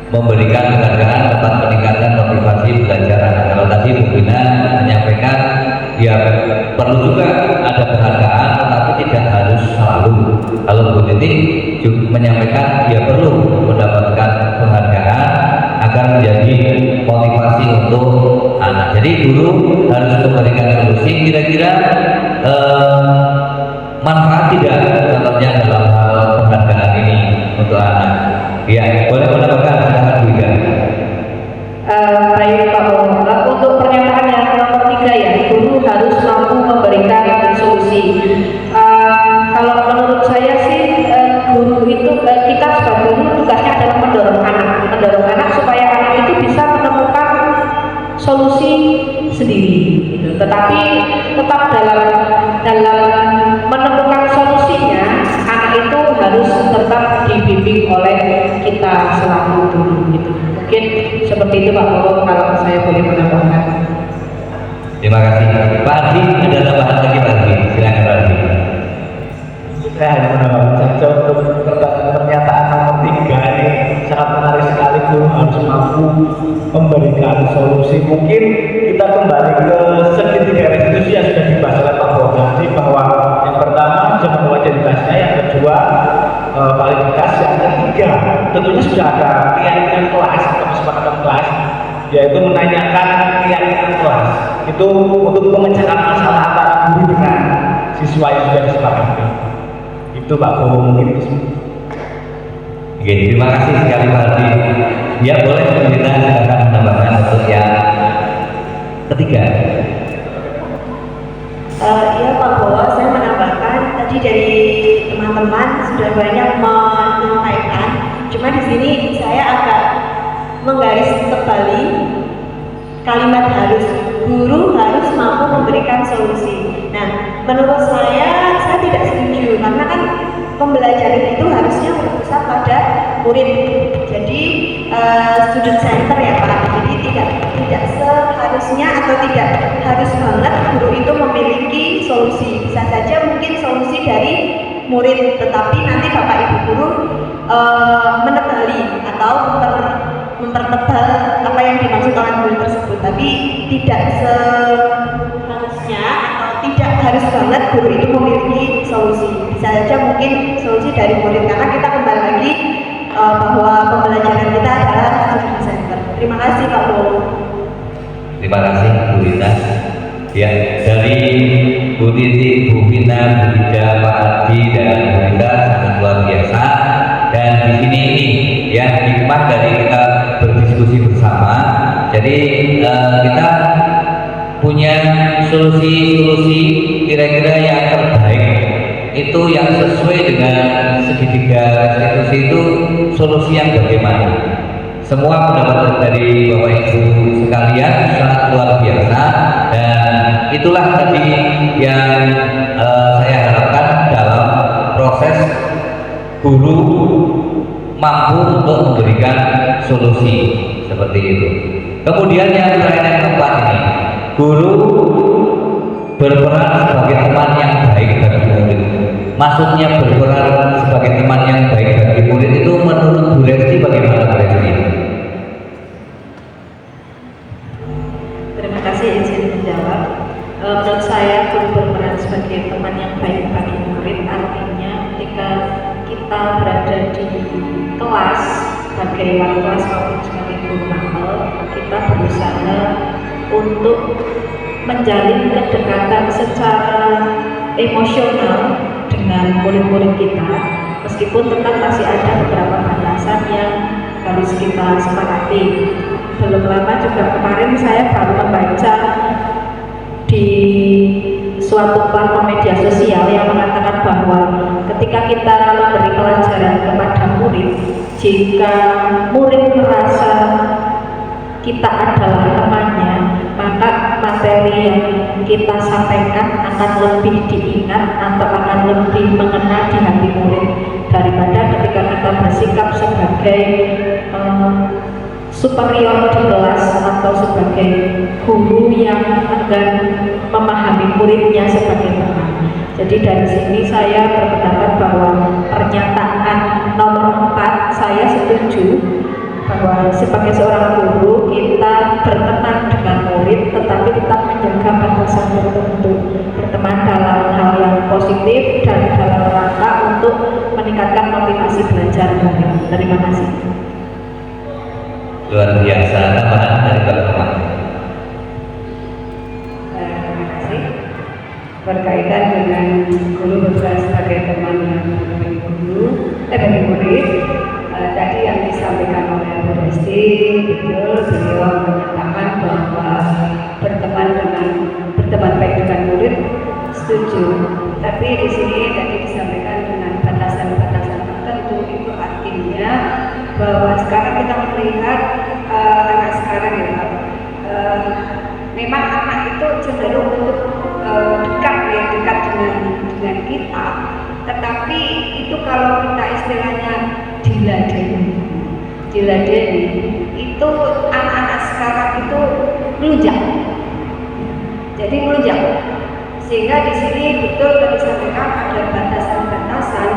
memberikan penghargaan dapat meningkatkan motivasi belajar anak. Kalau tadi Bu Vina menyampaikan ya perlu juga ada penghargaan, tetapi tidak harus selalu. Kalau Bu Titi juga menyampaikan ya perlu mendapatkan penghargaan agar menjadi motivasi untuk anak. Jadi guru harus memberikan solusi. Kira-kira manfaat tidak contohnya dalam hal penghargaan ini untuk anak? Ya, boleh menambahkan, silakan Bu Ida. Baik Pak Om, untuk pernyataan yang nomor 3 ya, guru harus mampu memberikan solusi. Kalau menurut saya sih guru itu kita sebagai guru tugasnya adalah mendorong anak supaya anak itu bisa menemukan solusi sendiri. Gitu. Tetapi tetap dalam menemukan solusinya, anak itu harus tetap dibimbing oleh kita selaku guru. Gitu. Mungkin seperti itu Pak Om, kalau saya boleh menambahkan. Terima kasih. Pak Ardi, ada tambahan lagi Pak Ardi? Silakan Pak Ardi. Saya hanya menambahkan saja untuk pernyataan nomor 3 ini sangat menarik sekali. Guru harus mampu memberikan solusi. Mungkin kita kembali ke segitiga restitusi yang sudah dibahas oleh Pak Boga tadi, bahwa yang pertama jangan wajibnya, yang kedua validitas, yang ketiga tentunya sudah ada keyakinan kelas atau kesepakatan kelas, yaitu menanyakan keyakinan kelas. itu untuk pemecahan masalah antara guru dengan siswa yang sudah disepakati. Itu Pak Bowo mungkin. Oke, terima kasih sekali Pak Ardi. Ya boleh kita silakan menambahkan untuk yang ketiga. Ya Pak Bowo, saya menambahkan tadi dari teman-teman sudah banyak menyampaikan. Cuma di sini saya agak menggaris kembali kalimat harus. Guru harus mampu memberikan solusi. Nah, menurut saya tidak setuju karena kan pembelajaran itu harusnya berpusat pada murid. Jadi student center ya Pak. Jadi tidak seharusnya atau tidak harus banget guru itu memiliki solusi. Bisa saja mungkin solusi dari murid, tetapi nanti Bapak Ibu guru menebali atau mempertebal apa yang dimaksud oleh murid tersebut. Tapi tidak seharusnya atau tidak harus banget guru itu memiliki solusi. Bisa saja mungkin solusi dari murid, karena kita kembali lagi bahwa pembelajaran kita adalah student center. Terima kasih Pak Bowo. Terima kasih Bu Rita. Ya, dari Bu Titi, Bu Vina, Bu Ida, Pak Ardi, dan Bu Rita sangat luar biasa. Dan di sini ini ya hikmah dari kita berdiskusi bersama. Jadi kita punya solusi-solusi kira-kira yang terbaik itu yang sesuai dengan segitiga restitusi itu solusi yang bagaimana. Semua pendapat dari Bapak Ibu sekalian sangat luar biasa, dan itulah tadi yang saya harapkan dalam proses guru mampu untuk memberikan solusi seperti itu. Kemudian yang terakhir yang keempat ini, guru berperan sebagai teman yang baik bagi murid. Maksudnya berperan sebagai teman yang baik bagi murid itu menurut Bu Resti bagaimana Bu Resti? Terima kasih izin menjawab. Menurut saya guru berperan sebagai teman yang baik bagi murid artinya ketika kita berada di kelas sebagai wali kelas maupun sebagai guru mapel, kita berusaha untuk menjalin kedekatan secara emosional dengan murid-murid kita, meskipun tetap masih ada beberapa batasan yang harus kita sepakati. Belum lama juga kemarin saya baru membaca di suatu platform media sosial yang mengatakan bahwa ketika kita memberi pelajaran kepada murid, jika murid merasa kita adalah temannya, maka materi yang kita sampaikan akan lebih diingat atau akan lebih mengena di hati murid daripada ketika kita bersikap sebagai superior di kelas atau sebagai guru yang enggan memahami muridnya sebagai teman. Jadi dari sini saya berpendapat bahwa pernyataan nomor 4 saya setuju bahwa sebagai seorang guru kita berteman dengan murid tetapi tetap menjaga batasan tertentu, berteman dalam hal yang positif dan dalam rangka untuk meningkatkan motivasi belajar murid. Terima kasih. Luar biasa, tambahan dari Bapak Teman. Terima kasih. Berkaitan dengan guru berperan sebagai teman yang bagi murid, tadi yang disampaikan oleh Bu Resti, betul, beliau menyatakan bahwa berteman baik dengan murid, setuju. Tapi di sini tadi disampaikan dengan batasan-batasan tertentu, itu artinya bahwa sekarang kita melihat anak sekarang ya Pak, memang anak itu cenderung untuk dekat dengan kita, tetapi itu kalau kita istilahnya diladeni, itu anak-anak sekarang itu melunjak, jadi melunjak, sehingga di sini betul tadi disampaikan ada batasan-batasan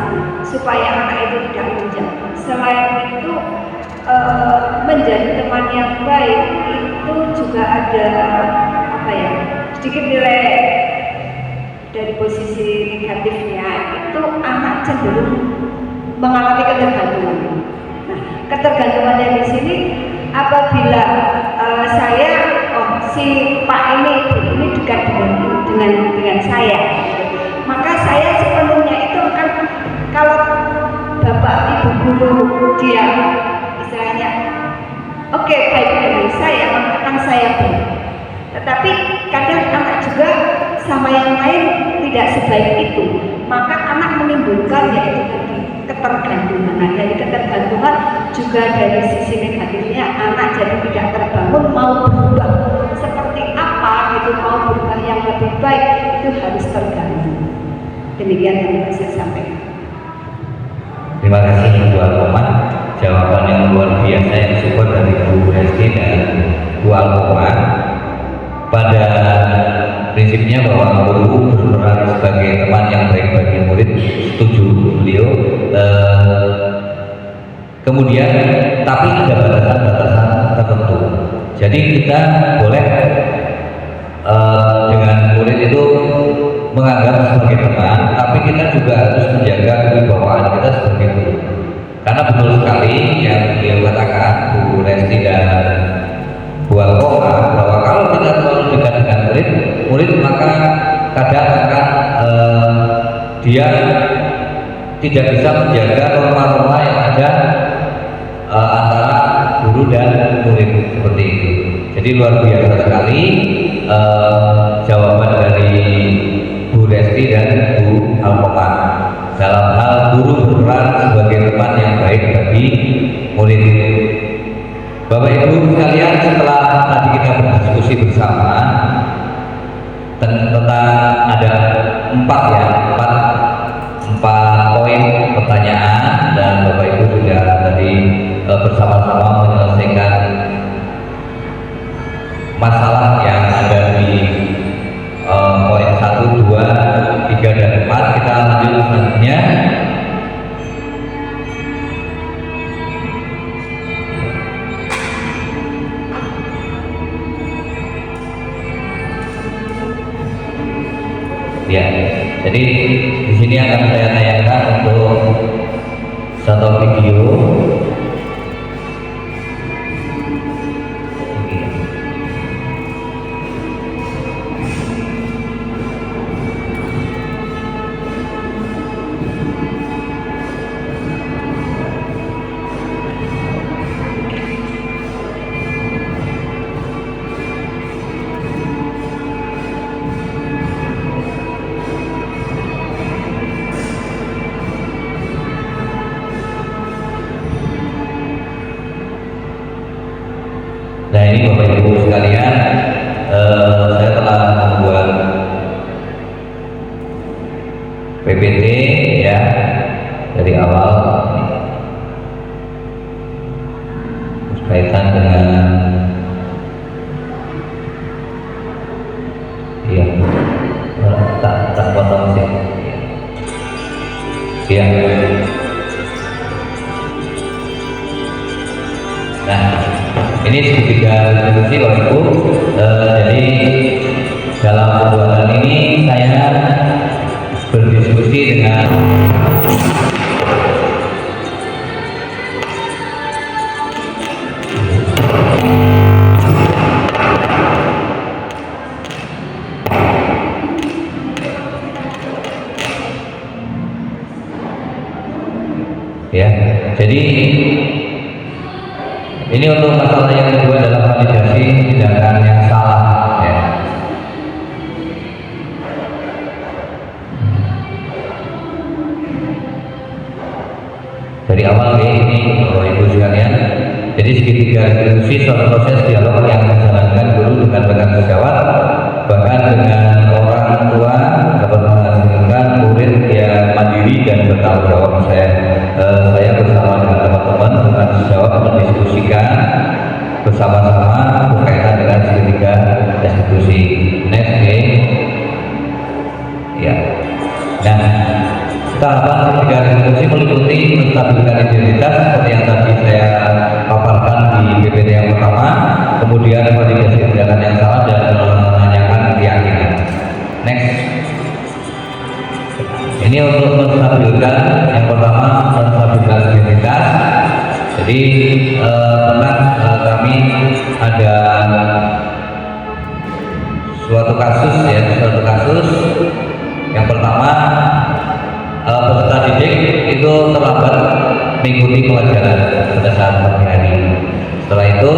supaya anak itu tidak melunjak. Selain itu menjadi teman yang baik itu juga ada sedikit nilai dari posisi negatifnya, itu anak cenderung mengalami ketergantungan. Nah, ketergantungannya di sini apabila si Pak ini menunggu dia istilahnya oke, baik dengan saya, maka akan saya beri. Tetapi kadang anak juga sama yang lain tidak sebaik itu, maka anak menimbulkan yaitu tadi ketergantungan. Nah, dari ketergantungan juga dari sisi negatifnya anak jadi tidak terbangun mau berubah seperti apa gitu, mau berubah yang lebih baik itu harus tergantung. Demikian yang bisa saya sampaikan. Terima kasih Bu Alkoma, jawaban yang luar biasa yang support dari Bu Hesti dan Bu Alkoma. Pada prinsipnya bahwa guru berperan sebagai teman yang baik bagi murid, setuju beliau. Kemudian tapi ada batasan-batasan tertentu. Jadi kita boleh dengan murid itu menganggap sebagai teman, tapi kita juga harus menjaga kewibawaan kita sebagai guru. Karena betul sekali yang beliau katakan Bu Resti dan Bu Alkoma, bahwa kalau kita terlalu dekat dengan murid maka kadang akan dia tidak bisa menjaga norma-norma yang ada antara guru dan murid seperti itu. Jadi luar biasa sekali jawaban dari Bu Resti dan Bu Alkoma dalam hal guru berperan sebagai teman yang baik bagi murid. Bapak Ibu sekalian, setelah tadi kita berdiskusi bersama tentang ada empat poin pertanyaan, dan Bapak Ibu sudah tadi bersama-sama menyelesaikan masalah yang ada di poin 1, 2, 3, dan 4. Kita lanjut selanjutnya. Ya, jadi di sini akan saya tayangkan untuk satu video. Nah, ini Bapak Ibu sekalian, saya telah membuat PPT ya dari awal berkaitan dengan ya tak potong sih ya. Nah, ini segitiga diskusi Bapak Ibu. Jadi dalam pembuatan ini saya berdiskusi dengan ya. Jadi ini untuk masalah yang kedua adalah validasi tindakan yang salah ya. Dari awal ini Bapak Ibu sekalian, jadi segitiga diskusi suatu proses dialog yang dijalankan guru dengan rekan sejawat, bahkan dengan orang tua, dapat menghasilkan murid yang mandiri dan bertanggung jawab. Saya bersama dengan teman-teman rekan sejawat mendiskusikan bersama-sama berkaitan dengan segitiga diskusi. Next ya. Nah, tahapan segitiga diskusi meliputi menstabilkan identitas seperti yang tadi saya paparkan di PPT yang pertama, kemudian validasi tindakan yang salah dan menanyakan keyakinan. Next. Ini untuk menstabilkan, yang pertama menstabilkan identitas. Jadi pernah kami ada suatu kasus yang pertama peserta didik itu terlambat mengikuti pelajaran pada saat pagi hari. Setelah itu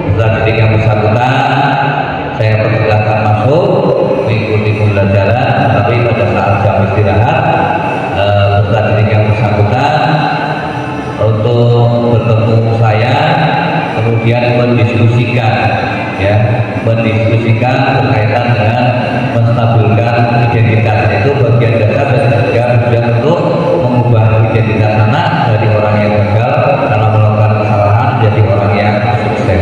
peserta didik yang bersangkutan saya persilakan masuk mengikuti pembelajaran, tapi pada saat jam istirahat peserta didik yang bersangkutan untuk bertemu saya, kemudian mendiskusikan berkaitan dengan menstabilkan identitas, itu bagian dasar dan juga tujuan untuk mengubah identitas anak dari orang yang gagal karena melakukan kesalahan menjadi orang yang sukses.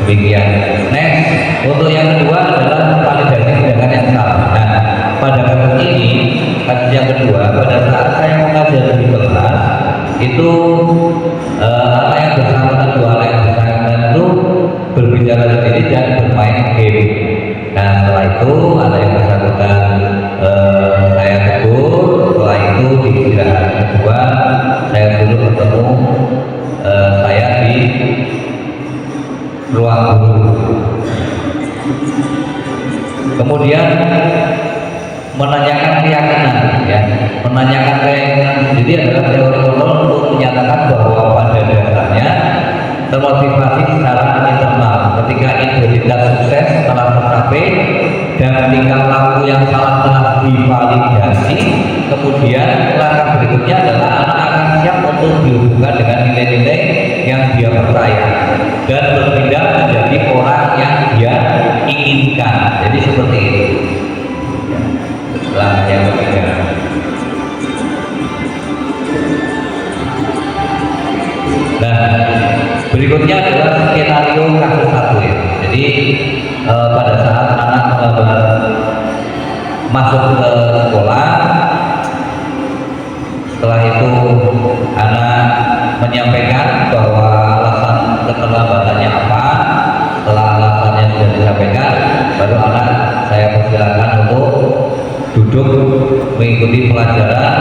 Demikian. Next, untuk yang kedua adalah validasi tindakan yang salah. Nah, pada kasus ini, kasus yang kedua, pada saat saya mengajar di kelas itu anak yang bersangkutan, dua anak yang bersangkutan itu berbicara sendiri dan bermain game. Nah, setelah itu anak yang bersangkutan saya tegur. Setelah itu di istirahat kedua saya suruh ketemu saya di ruang guru. Kemudian menanyakan keyakinan, menanyakan keyakinan sendiri adalah teori kontrol untuk menyatakan bahwa pada dasarnya termotivasi secara internal ketika identitas sukses telah tercapai dan tingkah laku yang salah telah divalidasi, kemudian langkah berikutnya adalah anak akan siap untuk dihubungkan dengan nilai-nilai yang dia percaya dan berpindah menjadi orang yang dia inginkan. Jadi seperti itu. Setelah yang ketiga, nah berikutnya adalah skenario kasus satu ya. Jadi pada saat anak masuk ke sekolah, setelah itu anak menyampaikan bahwa alasan keterlambatannya apa. Setelah alasannya sudah disampaikan, baru anak saya persilakan untuk duduk mengikuti pelajaran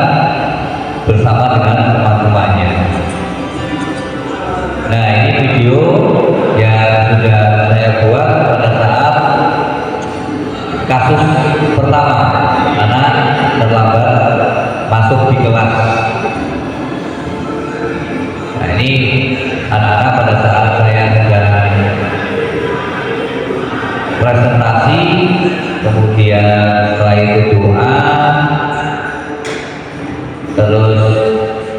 bersama dengan teman-temannya. Nah, ini video yang sudah saya buat pada saat kasus pertama anak terlambat masuk di kelas. Nah, ini anak-anak pada saat saya sedang presentasi, kemudian setelah itu doa, terus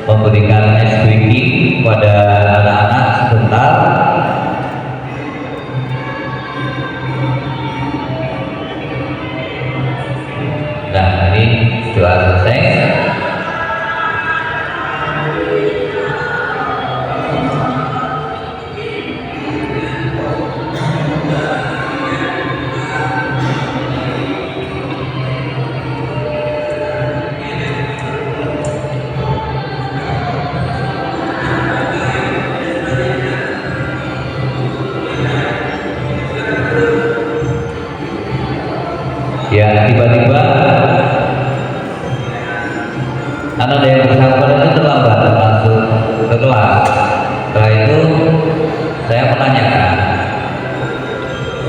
memberikan ice breaking pada anak-anak sebentar. Nah, ini doa selesai. Ya, tiba-tiba anak yang bersangkutan itu terlambat masuk ke kelas. Setelah itu saya menanyakan,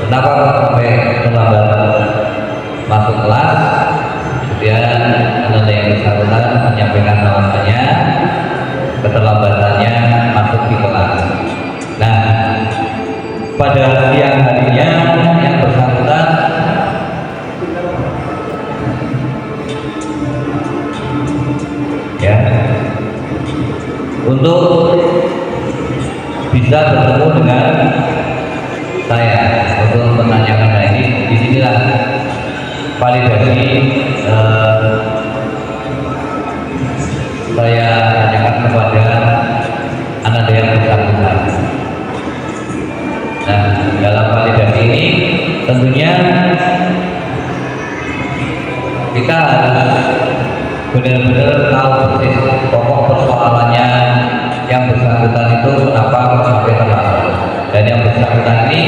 kenapa kok sampai terlambat masuk kelas? Kemudian anak yang bersangkutan menyampaikan alasannya, keterlambatannya masuk di kelas. Nah, pada siang harinya yang bersangkutan untuk bisa bertemu dengan saya untuk menanyakan ini. Disinilah validasi saya tanyakan kepada anak yang bersangkutan. Nah, dalam validasi ini tentunya kita harus benar-benar tahu persis pokok persoalannya yang bersangkutan itu kenapa sampai terlambat. Dan yang bersangkutan ini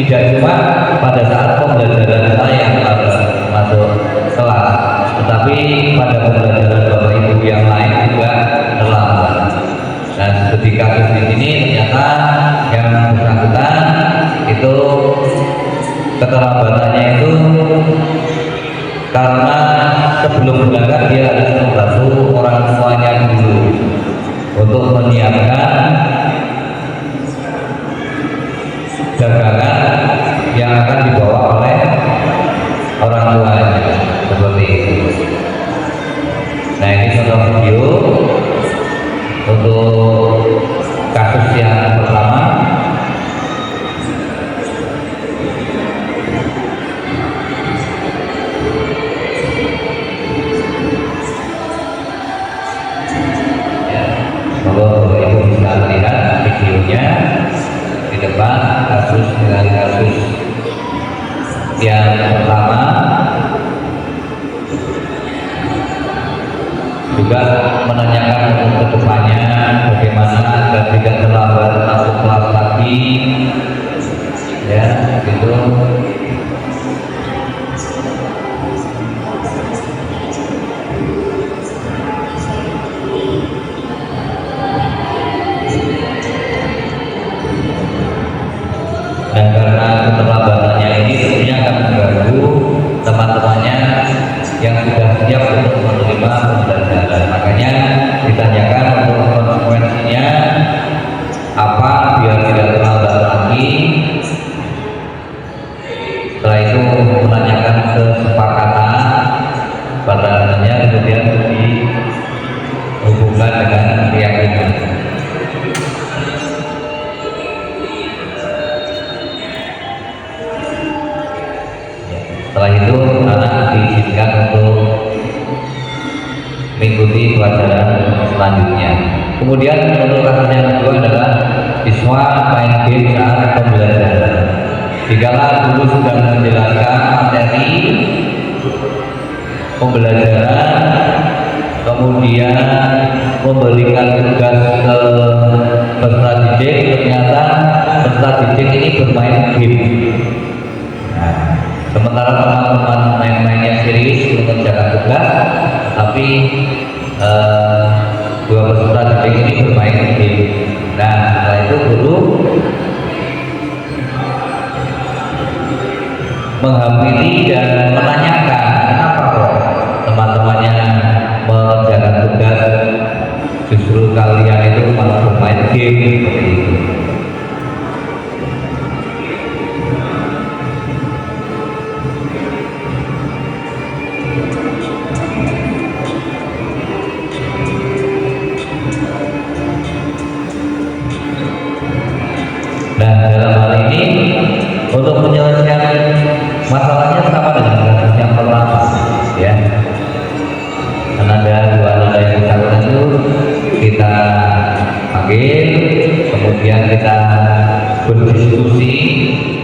tidak cuma pada saat pembelajaran saya masuk kelas, tetapi pada pembelajaran Bapak Ibu yang lain juga terlambat. Nah, seperti kasus di sini ternyata yang bersangkutan itu keterlambatannya itu karena sebelum berangkat dia harus membantu orang tuanya dulu untuk menyiapkan dagangan yang akan dibawa oleh orang tuanya seperti itu. Nah, ini contoh video untuk kasus yang pertama. Ya, kalau Ibu bisa lihat videonya di depan kasus yang pertama, juga menanyakan untuk kedepannya bagaimana agar tidak terlambat masuk kelas lagi, ya gitu. Dan karena keterlambatannya ini tentunya akan mengganggu teman-temannya yang sudah siap untuk menerima pembelajaran. Makanya ditanyakan untuk konsekuensinya apa biar tidak terlambat lagi. Setelah itu menanyakan kesepakatan pada akhirnya kemudian dihubungkan dengan keyakinan. Setelah itu anak diizinkan untuk mengikuti pelajaran selanjutnya. Kemudian untuk kasus yang kedua adalah siswa main game saat pembelajaran. Jikalau guru sudah menjelaskan materi pembelajaran, kemudian memberikan tugas ke peserta didik, ternyata peserta didik ini bermain game. Nah, sementara teman-teman main-mainnya serius mengerjakan tugas, tapi dua peserta didik ini bermain game. Nah, setelah itu guru menghampiri dan menanyakan kenapa kok teman-temannya mengerjakan tugas, justru kalian itu malah bermain game seperti itu. Nah, dalam hal ini untuk menyelesaikan masalahnya sama dengan kasus yang pertama, ya. Ananda dua ananda yang bersangkutan itu kita panggil, kemudian kita berdiskusi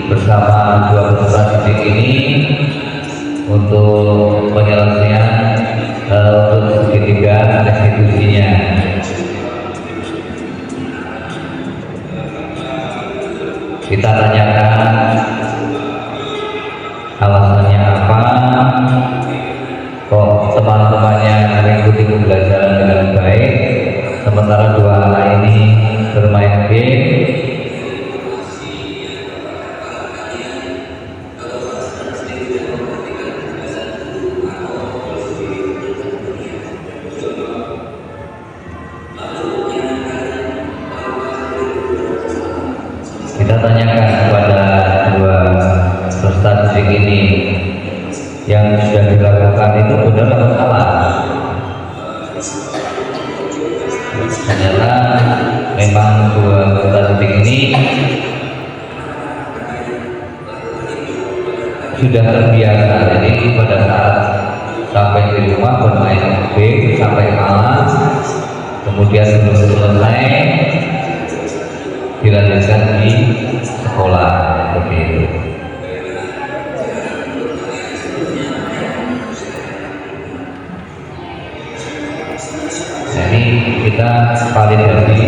bersama dua peserta didik ini untuk penyelesaian untuk segitiga restitusinya. Kita tanyakan alasannya apa, kok teman-temannya mengikuti pembelajaran dengan baik, sementara dua anak ini bermain game. Kita tanyakan kepada dua peserta didik ini, yang sudah dilakukan itu benar atau salah. Ternyata memang dua peserta didik ini sudah terbiasa, jadi pada saat sampai di rumah bermain game sampai malam, kemudian belum selesai dilanjutkan di sekolah seperti itu. Jadi kita validasi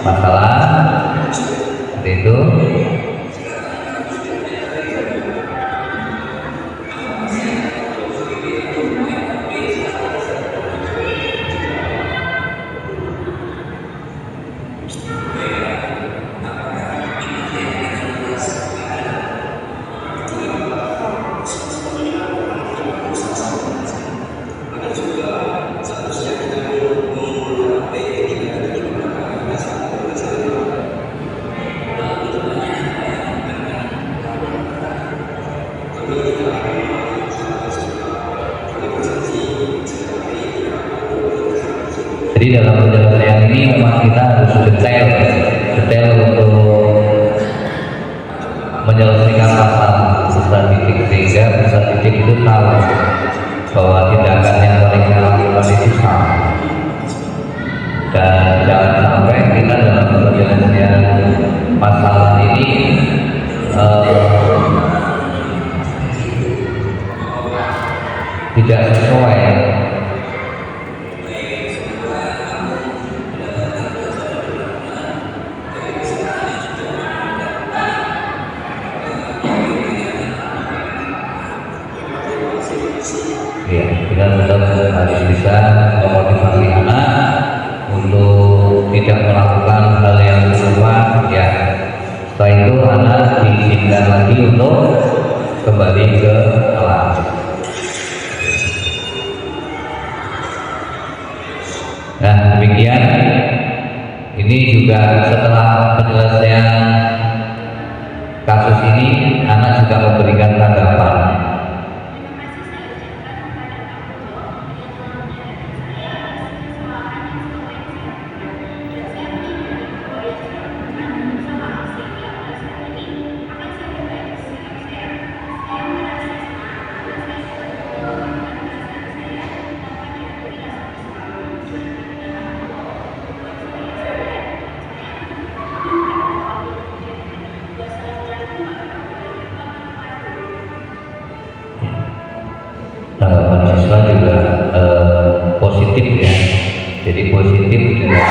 masalah seperti itu. menyelesaikan masalah peserta didik, sehingga peserta didik itu tahu bahwa tindakan yang mereka lakukan itu salah, dan jangan sampai kita dalam penyelesaian masalah ini tidak sesuai. Ya, kita tetap harus bisa memotivasi anak untuk tidak melakukan hal yang serupa. Ya, setelah itu anak diizinkan lagi untuk kembali ke kelas. Nah, demikian. Ini juga setelah penyelesaian kasus ini, anak juga memberikan tanggapan. Tanggapan siswa juga positif ya, jadi positif dengan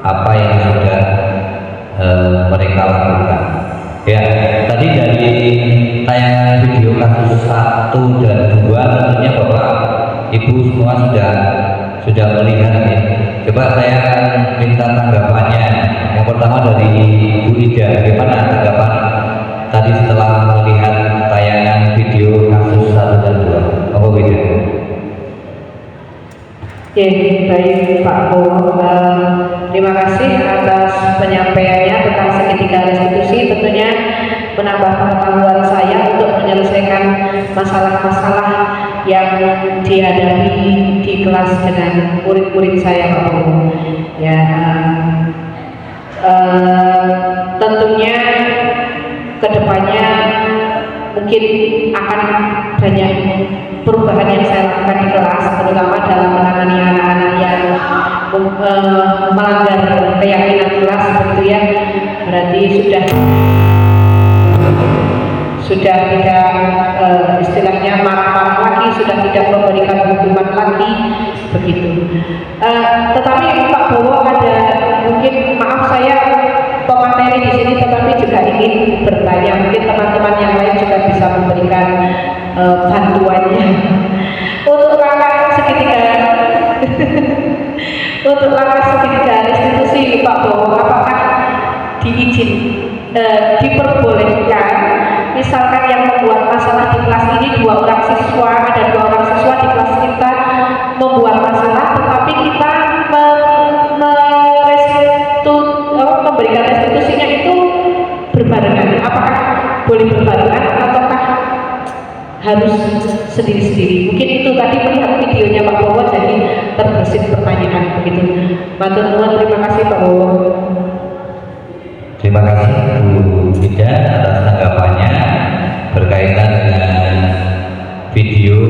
apa yang sudah mereka lakukan. Ya, tadi dari tayangan video kasus 1 dan 2 tentunya Bapak Ibu semua sudah melihat ya. Coba saya akan minta tanggapannya. Yang pertama dari Bu Ida, bagaimana tanggapan tadi setelah melihat tayangan video kasus 1 dan 2? Apa beda? Oke, baik Pak Bo. Terima kasih atas penyampaiannya tentang segitiga restitusi. Tentunya menambah pengetahuan saya untuk menyelesaikan masalah-masalah yang dihadapi di kelas dengan murid-murid saya, Pak Bo. Ya, tentunya kedepannya mungkin akan banyak perubahan yang saya lakukan di kelas, terutama dalam menangani anak-anak yang melanggar keyakinan kelas, begitu ya. Berarti sudah tidak istilahnya marah-marah lagi, sudah tidak memberikan hukuman lagi, begitu. Tetapi Pak Bowo ada mungkin, maaf saya pemateri di sini, tetapi juga ingin bertanya, mungkin teman-teman yang lain juga bisa memberikan bantuannya untuk langkah segitiga restitusi Pak Bowo. Apakah diperbolehkan misalkan yang membuat masalah di kelas ini ada 2 orang siswa di kelas kita membuat masalah, tetapi kita memberikan restitusinya itu berbarengan? Apakah boleh berbarengan ataukah harus sendiri-sendiri? Mungkin itu tadi melihat videonya Pak Bowo jadi terbersit pertanyaan, begitu. Matur nuwun, terima kasih Pak Bowo. Terima kasih Bu Ida atas tanggapannya berkaitan dengan video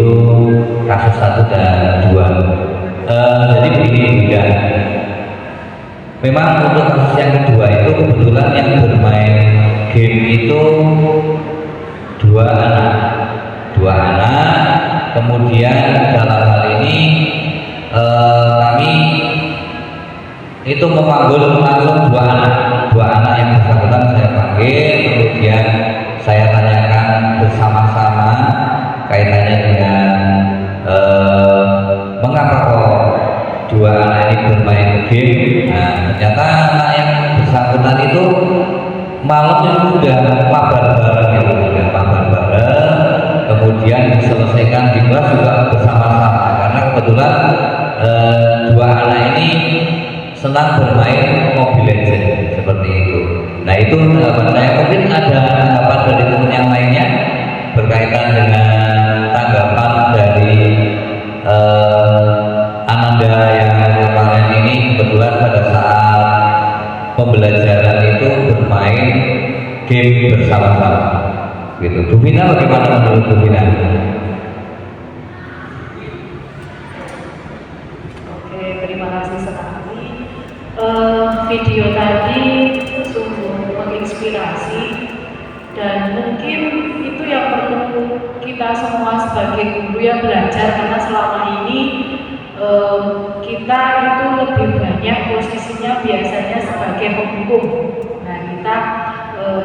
kasus 1 dan 2. Jadi begini Bu Ida, memang untuk kasus yang kedua itu kebetulan yang bermain game itu 2 anak, kemudian dalam hal ini kami itu memanggil langsung 2 anak yang bersangkutan saya panggil, kemudian saya tanyakan bersama-sama kaitannya dengan mengapa kok 2 anak ini bermain game. Nah, ternyata anak yang bersangkutan itu malam itu sudah mabar bareng, kemudian diselesaikan di kelas juga bersama-sama, karena kebetulan 2 anak ini senang bermain Mobile Legends seperti itu. Nah, itu tanggapan saya. Mungkin ada tanggapan dari teman yang lainnya berkaitan dengan tanggapan dari Ananda yang kemarin ini kebetulan pada saat pembelajaran itu bermain game bersama-sama. Gitu. Bu Vina, bagaimana menurut Bu Vina? Oke, terima kasih sekali. Video tadi sungguh menginspirasi dan mungkin itu yang perlu kita semua sebagai guru yang belajar, karena selama ini kita itu lebih banyak posisinya biasanya sebagai penghukum. Nah, kita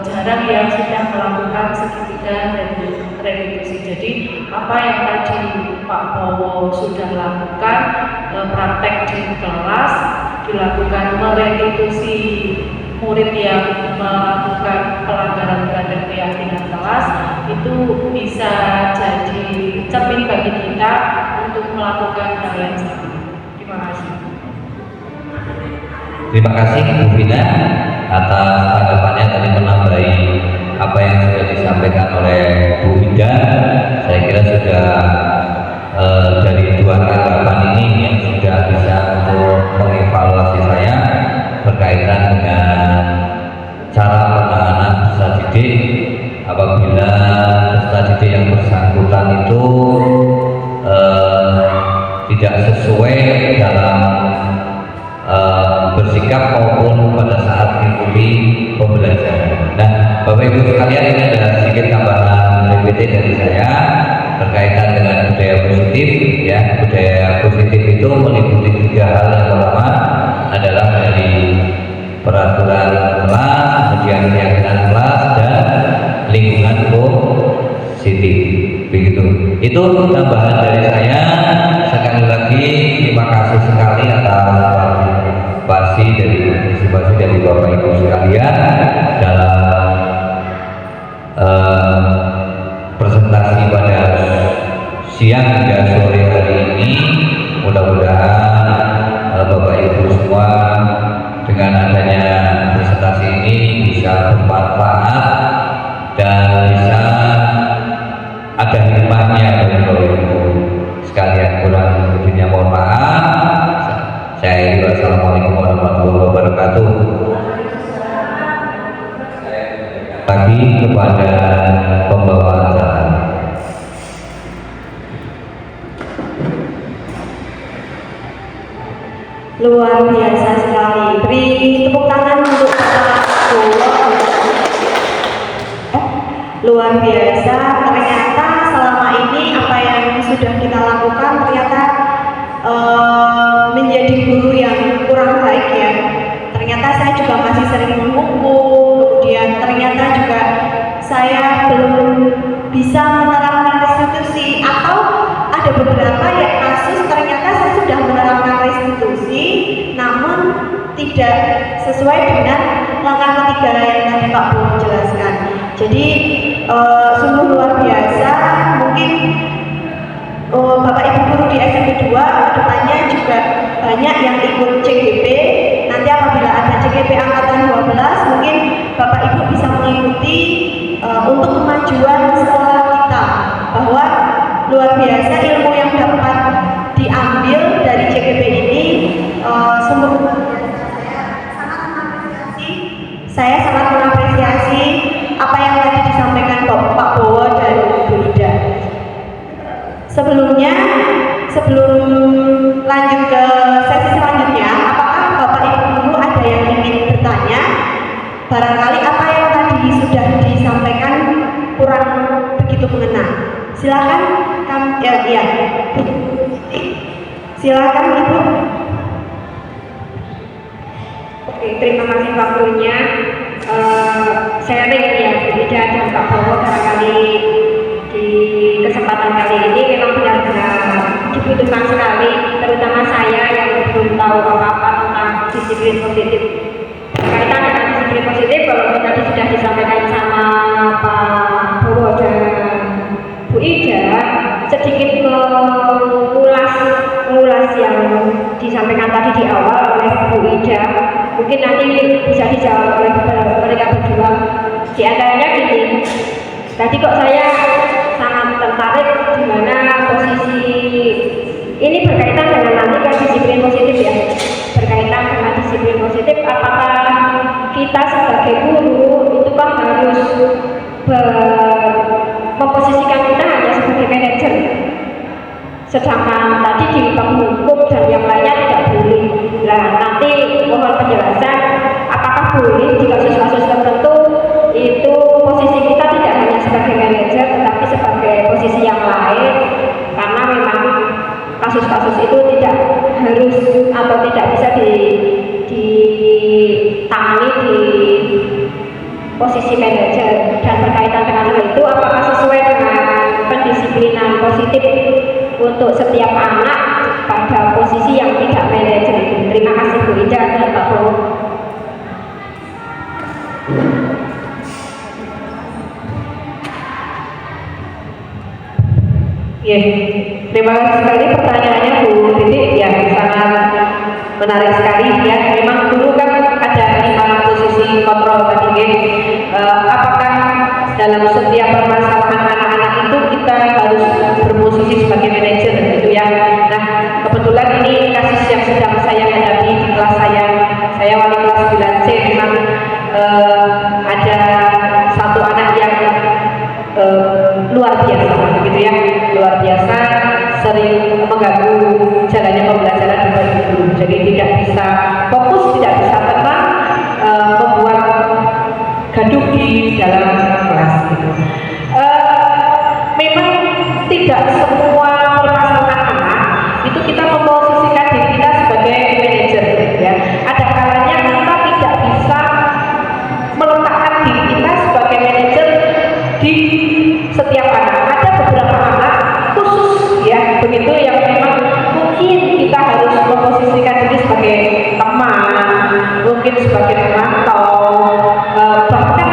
jarang yang sudah melakukan segitiga dan restitusi. Jadi apa yang tadi Pak Bowo sudah lakukan, praktek di kelas, dilakukan merestitusi murid yang melakukan pelanggaran terhadap keyakinan kelas, itu bisa jadi cermin bagi kita untuk melakukan hal yang sama. Terima kasih. Terima kasih Bu Vina atas tanggapannya tadi, menambahi apa yang sudah disampaikan oleh Bu Ida. Saya kira sudah dari dua tanggapan ini yang sudah bisa untuk mengevaluasi saya berkaitan dengan cara penanganan peserta didik apabila peserta didik yang bersangkutan itu tidak sesuai dalam bersikap maupun pada saat mengikuti pembelajaran. Nah, Bapak Ibu sekalian, ini ada sedikit tambahan PPT dari saya berkaitan dengan budaya positif. Ya, budaya positif itu meliputi 3 hal. Yang pertama adalah dari peraturan kelas, kemudian keyakinan kelas, dan lingkungan positif. Begitu. Itu tambahan dari saya. Sekali lagi terima kasih sekali atas partisipasi dari Bapak Ibu sekalian dalam presentasi pada siang hingga sore hari ini. Mudah-mudahan Bapak Ibu semua dengan adanya presentasi ini bisa bermanfaat dan bisa ada hikmahnya bagi Bapak Ibu sekalian. Kurang lebihnya mohon maaf. Saya juga assalamualaikum warahmatullahi wabarakatuh. Lagi kepada pembawa acara. Luar biasa sekali. Beri tepuk tangan untuk Bapak Bowo. Luar biasa. Ternyata selama ini apa yang sudah kita lakukan ternyata menjadi guru yang kurang baik ya. Ternyata saya juga masih sering menghukum, kemudian ternyata juga saya belum bisa menerapkan restitusi, atau ada beberapa ya kasus ternyata saya sudah menerapkan restitusi namun tidak sesuai dengan langkah ketiga yang tadi Pak Bowo jelaskan. Jadi sungguh luar biasa. Mungkin Bapak Ibu guru di SMP 2 depannya juga banyak yang ikut CGP. Nanti apabila ada CGP angkatan 12 mungkin Bapak Ibu bisa mengikuti untuk kemajuan sekolah kita, bahwa luar biasa ilmu yang dapat diambil dari CGP ini. Sungguh saya sangat mengapresiasi apa yang tadi disampaikan Pak Bowo dan Bu Ida. Sebelum lanjut ke sesi selanjutnya, apakah Bapak Ibu guru ada yang ingin bertanya? Barangkali apa yang tadi sudah disampaikan kurang begitu mengena. Silakan, silakan Ibu. Oke, terima kasih waktunya. Sharing ya, Bu Ida dan Pak Bowo, barangkali di kesempatan kali ini memang benar-benar dibutuhkan sekali, terutama saya yang belum tahu apa-apa tentang disiplin positif. Berkaitan dengan disiplin positif, kalau tadi sudah disampaikan sama Pak Bowo dan Bu Ida, sedikit mengulas yang disampaikan tadi di awal oleh Bu Ida. Mungkin nanti bisa dijawab oleh mereka berdua. Di antaranya gini, tadi kok saya sangat tertarik di mana posisi ini berkaitan dengan nanti kan disiplin positif ya. Berkaitan dengan disiplin positif, apakah kita sebagai guru itu kan harus sedangkan tadi di penghukum dan yang lainnya tidak boleh. Nah, nanti mohon penjelasan apakah boleh di kasus-kasus tertentu itu posisi kita tidak hanya sebagai manajer tetapi sebagai posisi yang lain, karena memang kasus-kasus itu tidak harus atau tidak bisa ditangani di posisi manajer. Dan berkaitan dengan hal itu, apakah sesuai dengan pendisiplinan positif untuk setiap anak pada posisi yang tidak manajer itu? Terima kasih Bu Ida dan Pak Bowo. Ya, terima kasih sekali pertanyaannya Bu Titik, ya sangat menarik sekali ya. Memang dulu kan ada 5 posisi kontrol tadi ya. Apakah dalam setiap permasalahan anak-anak itu kita harus berposisi sebagai manajer gitu ya. Nah, kebetulan ini kasus yang sedang saya hadapi di kelas saya wali kelas 9C. Memang ada satu anak yang luar biasa gitu ya, luar biasa, sering mengganggu jalannya pembelajaran Bapak Ibu. Jadi tidak bisa fokus, tidak bisa tenang, membuat gaduh di dalam kelas gitu. Memang tidak semua permasalahan anak itu kita memposisikan diri kita sebagai manajer ya. Ada kalanya kita tidak bisa meletakkan diri kita sebagai manajer di setiap anak. Ada beberapa anak khusus ya begitu yang memang mungkin kita harus memposisikan diri sebagai teman, mungkin sebagai pemantau, bahkan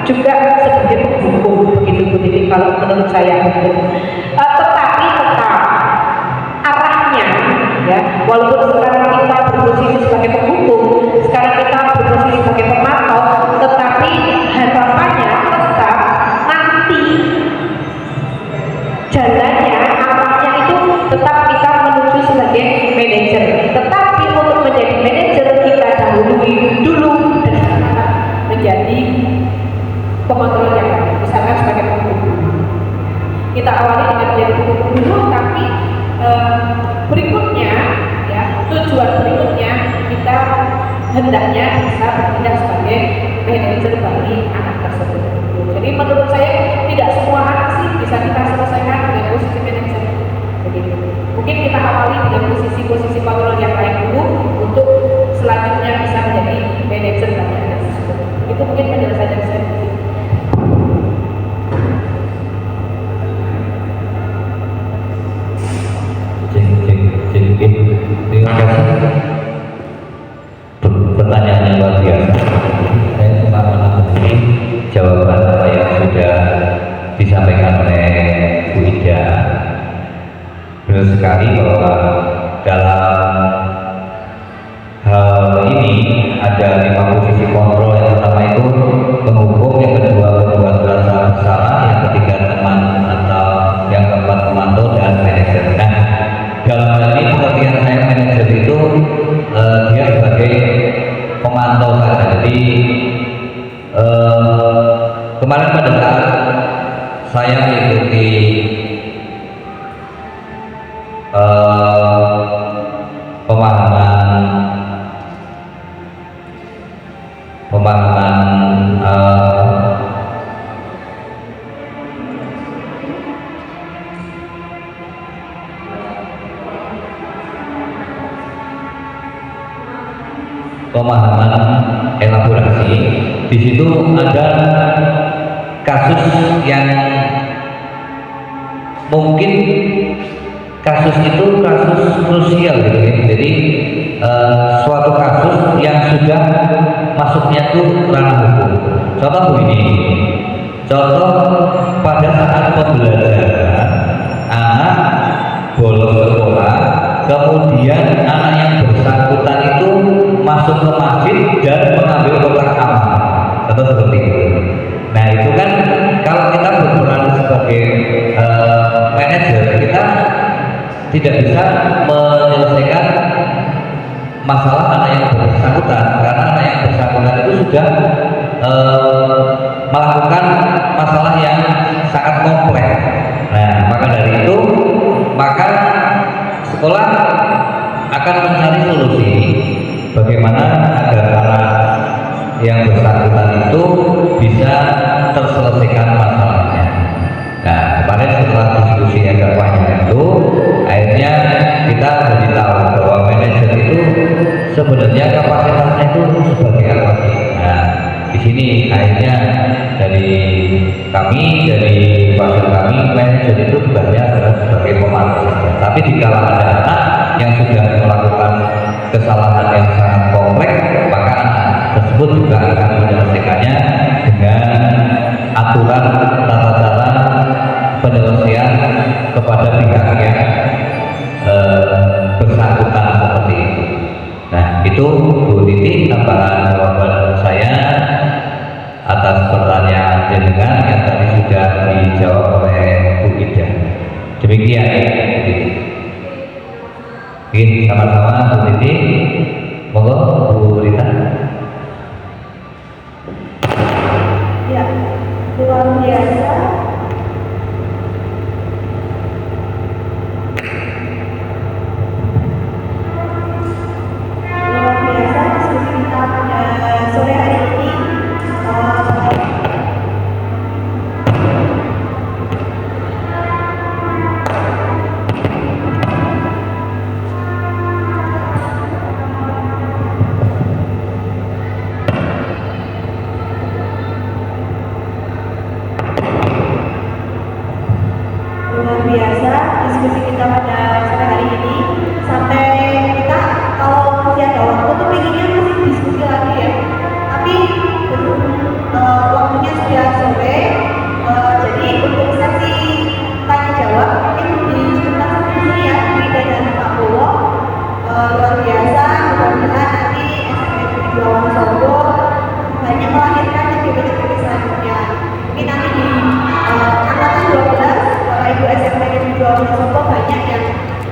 juga sebagai penghukum begitu Bu Titik kalau menurut saya begitu. Tetapi tetap arahnya ya, walaupun sekarang kita berposisi sebagai penghukum, sekarang kita berposisi sebagai pemantau, tetapi harapannya tetap nanti jalannya, arahnya itu tetap kita menuju sebagai manajer. Tetapi untuk menjadi manajer kita dahului dulu dan menjadi pengontrol yang baik, misalkan sebagai penghukum. Kita awali dengan menjadi penghukum dulu, tapi berikutnya ya, tujuan berikutnya kita hendaknya bisa bertindak sebagai manajer bagi anak tersebut. Jadi menurut saya tidak semua anak sih bisa kita selesaikan dengan posisi manajer. Begitu. Mungkin kita awali dengan posisi-posisi kontrol yang lain dulu untuk selanjutnya bisa menjadi manajer bagi anak tersebut. Itu mungkin penjelasan dari saya. Terima kasih. Pertanyaan yang luar biasa. Saya cuma menanggapi jawaban apa yang sudah disampaikan oleh Bu Ida. Benar sekali bahwa dalam hal ini ada 5 posisi kontrol. Yang pertama itu penghukum, yang kedua pembuat rasa bersalah, yang ketiga teman, atau yang keempat pemantau dan manajer. Nah, dalam hal ini pengertian saya manajer itu dia sebagai pemantau saja. Jadi kemarin pada saat saya mengikuti pemahaman elaborasi, di situ ada kasus yang mungkin kasus itu kasus krusial gitu ya. Jadi suatu kasus yang sudah masuknya tuh ranah hukum. Contoh begini, contoh pada saat pembelajaran anak bolos sekolah, kemudian anak yang bersangkutan itu masuk ke masjid dan mengambil kotak amal, atau seperti itu. Nah itu kan kalau kita berperan sebagai manajer, kita tidak bisa menyelesaikan masalah anak yang bersangkutan, karena anak yang bersangkutan itu sudah melakukan masalah yang sangat kompleks. Nah maka dari itu, maka sekolah akan mencari solusi bagaimana agar anak yang bersangkutan itu bisa terselesaikan masalahnya. Nah, kemarin setelah diskusi yang agak panjang itu, akhirnya kita jadi tahu bahwa manajer itu sebenarnya kapasitasnya itu sebagai apa sih? Nah, di sini akhirnya dari pasien kami, manajer itu tugasnya adalah sebagai pemantau saja. Tapi jika ada anak yang sudah melakukan kesalahan yang sangat kompleks, maka anak tersebut juga akan menyelesaikannya dengan aturan tata cara penyelesaian kepada pihak yang bersangkutan seperti itu. Nah, itu Bu Titi tambahan jawaban saya atas pertanyaan jenengan yang tadi sudah dijawab oleh Bu Ida. Demikian Bu Titi. Oke, sama-sama Bu Titi. Monggo Bu Rita. Ya, luar biasa. Luar biasa diskusi kita pada sore hari ini. Luar biasa diskusi kita pada sore hari ini, sampai kita kalau masih ada waktu tuh pengennya masih diskusi lagi ya, tapi waktunya sudah sore. Jadi untuk sesi tanya jawab mungkin dicukupkan sampai di sini ya, Rida dan Pak Bowo. Luar biasa, mudah-mudahan nanti SMP Negeri 2 Wonosobo banyak melahirkan CGP-CGP selanjutnya. Mungkin nanti di angkatan 12 Bapak Ibu SMP Negeri 2 Wonosobo banyak yang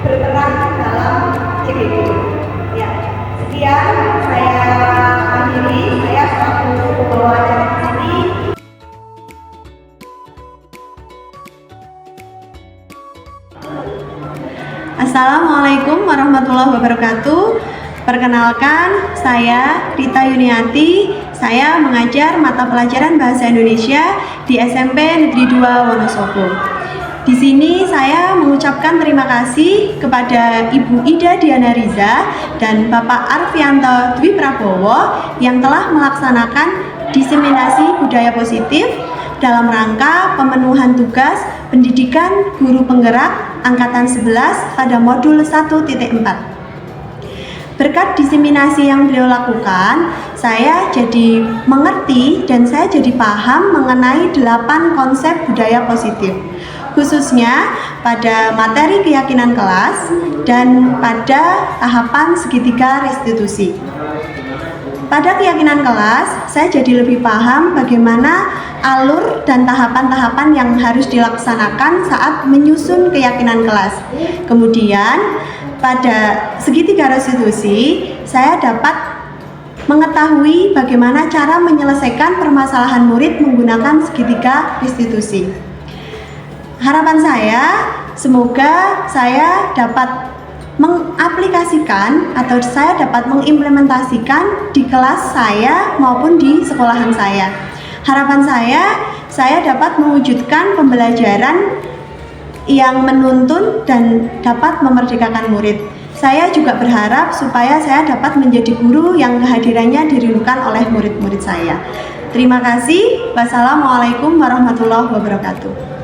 berperan dalam CGP. Ya, sekian saya akhiri. Saya selaku pembawa acara di sini. Assalamualaikum warahmatullahi wabarakatuh. Perkenalkan, saya Rita Yuniati. Saya mengajar mata pelajaran Bahasa Indonesia di SMP Negeri 2 Wonosobo. Di sini saya mengucapkan terima kasih kepada Ibu Ida Diana Riza dan Bapak Arfianto Dwi Prabowo yang telah melaksanakan diseminasi budaya positif dalam rangka pemenuhan tugas pendidikan guru penggerak angkatan 11 pada modul 1.4. Berkat diseminasi yang beliau lakukan, saya jadi mengerti dan saya jadi paham mengenai 8 konsep budaya positif, khususnya pada materi keyakinan kelas dan pada tahapan segitiga restitusi. Pada keyakinan kelas, saya jadi lebih paham bagaimana alur dan tahapan-tahapan yang harus dilaksanakan saat menyusun keyakinan kelas. Kemudian, pada segitiga restitusi, saya dapat mengetahui bagaimana cara menyelesaikan permasalahan murid menggunakan segitiga restitusi. Harapan saya, semoga saya dapat mengaplikasikan atau saya dapat mengimplementasikan di kelas saya maupun di sekolahan saya. Harapan saya dapat mewujudkan pembelajaran yang menuntun dan dapat memerdekakan murid. Saya juga berharap supaya saya dapat menjadi guru yang kehadirannya dirindukan oleh murid-murid saya. Terima kasih. Wassalamualaikum warahmatullahi wabarakatuh.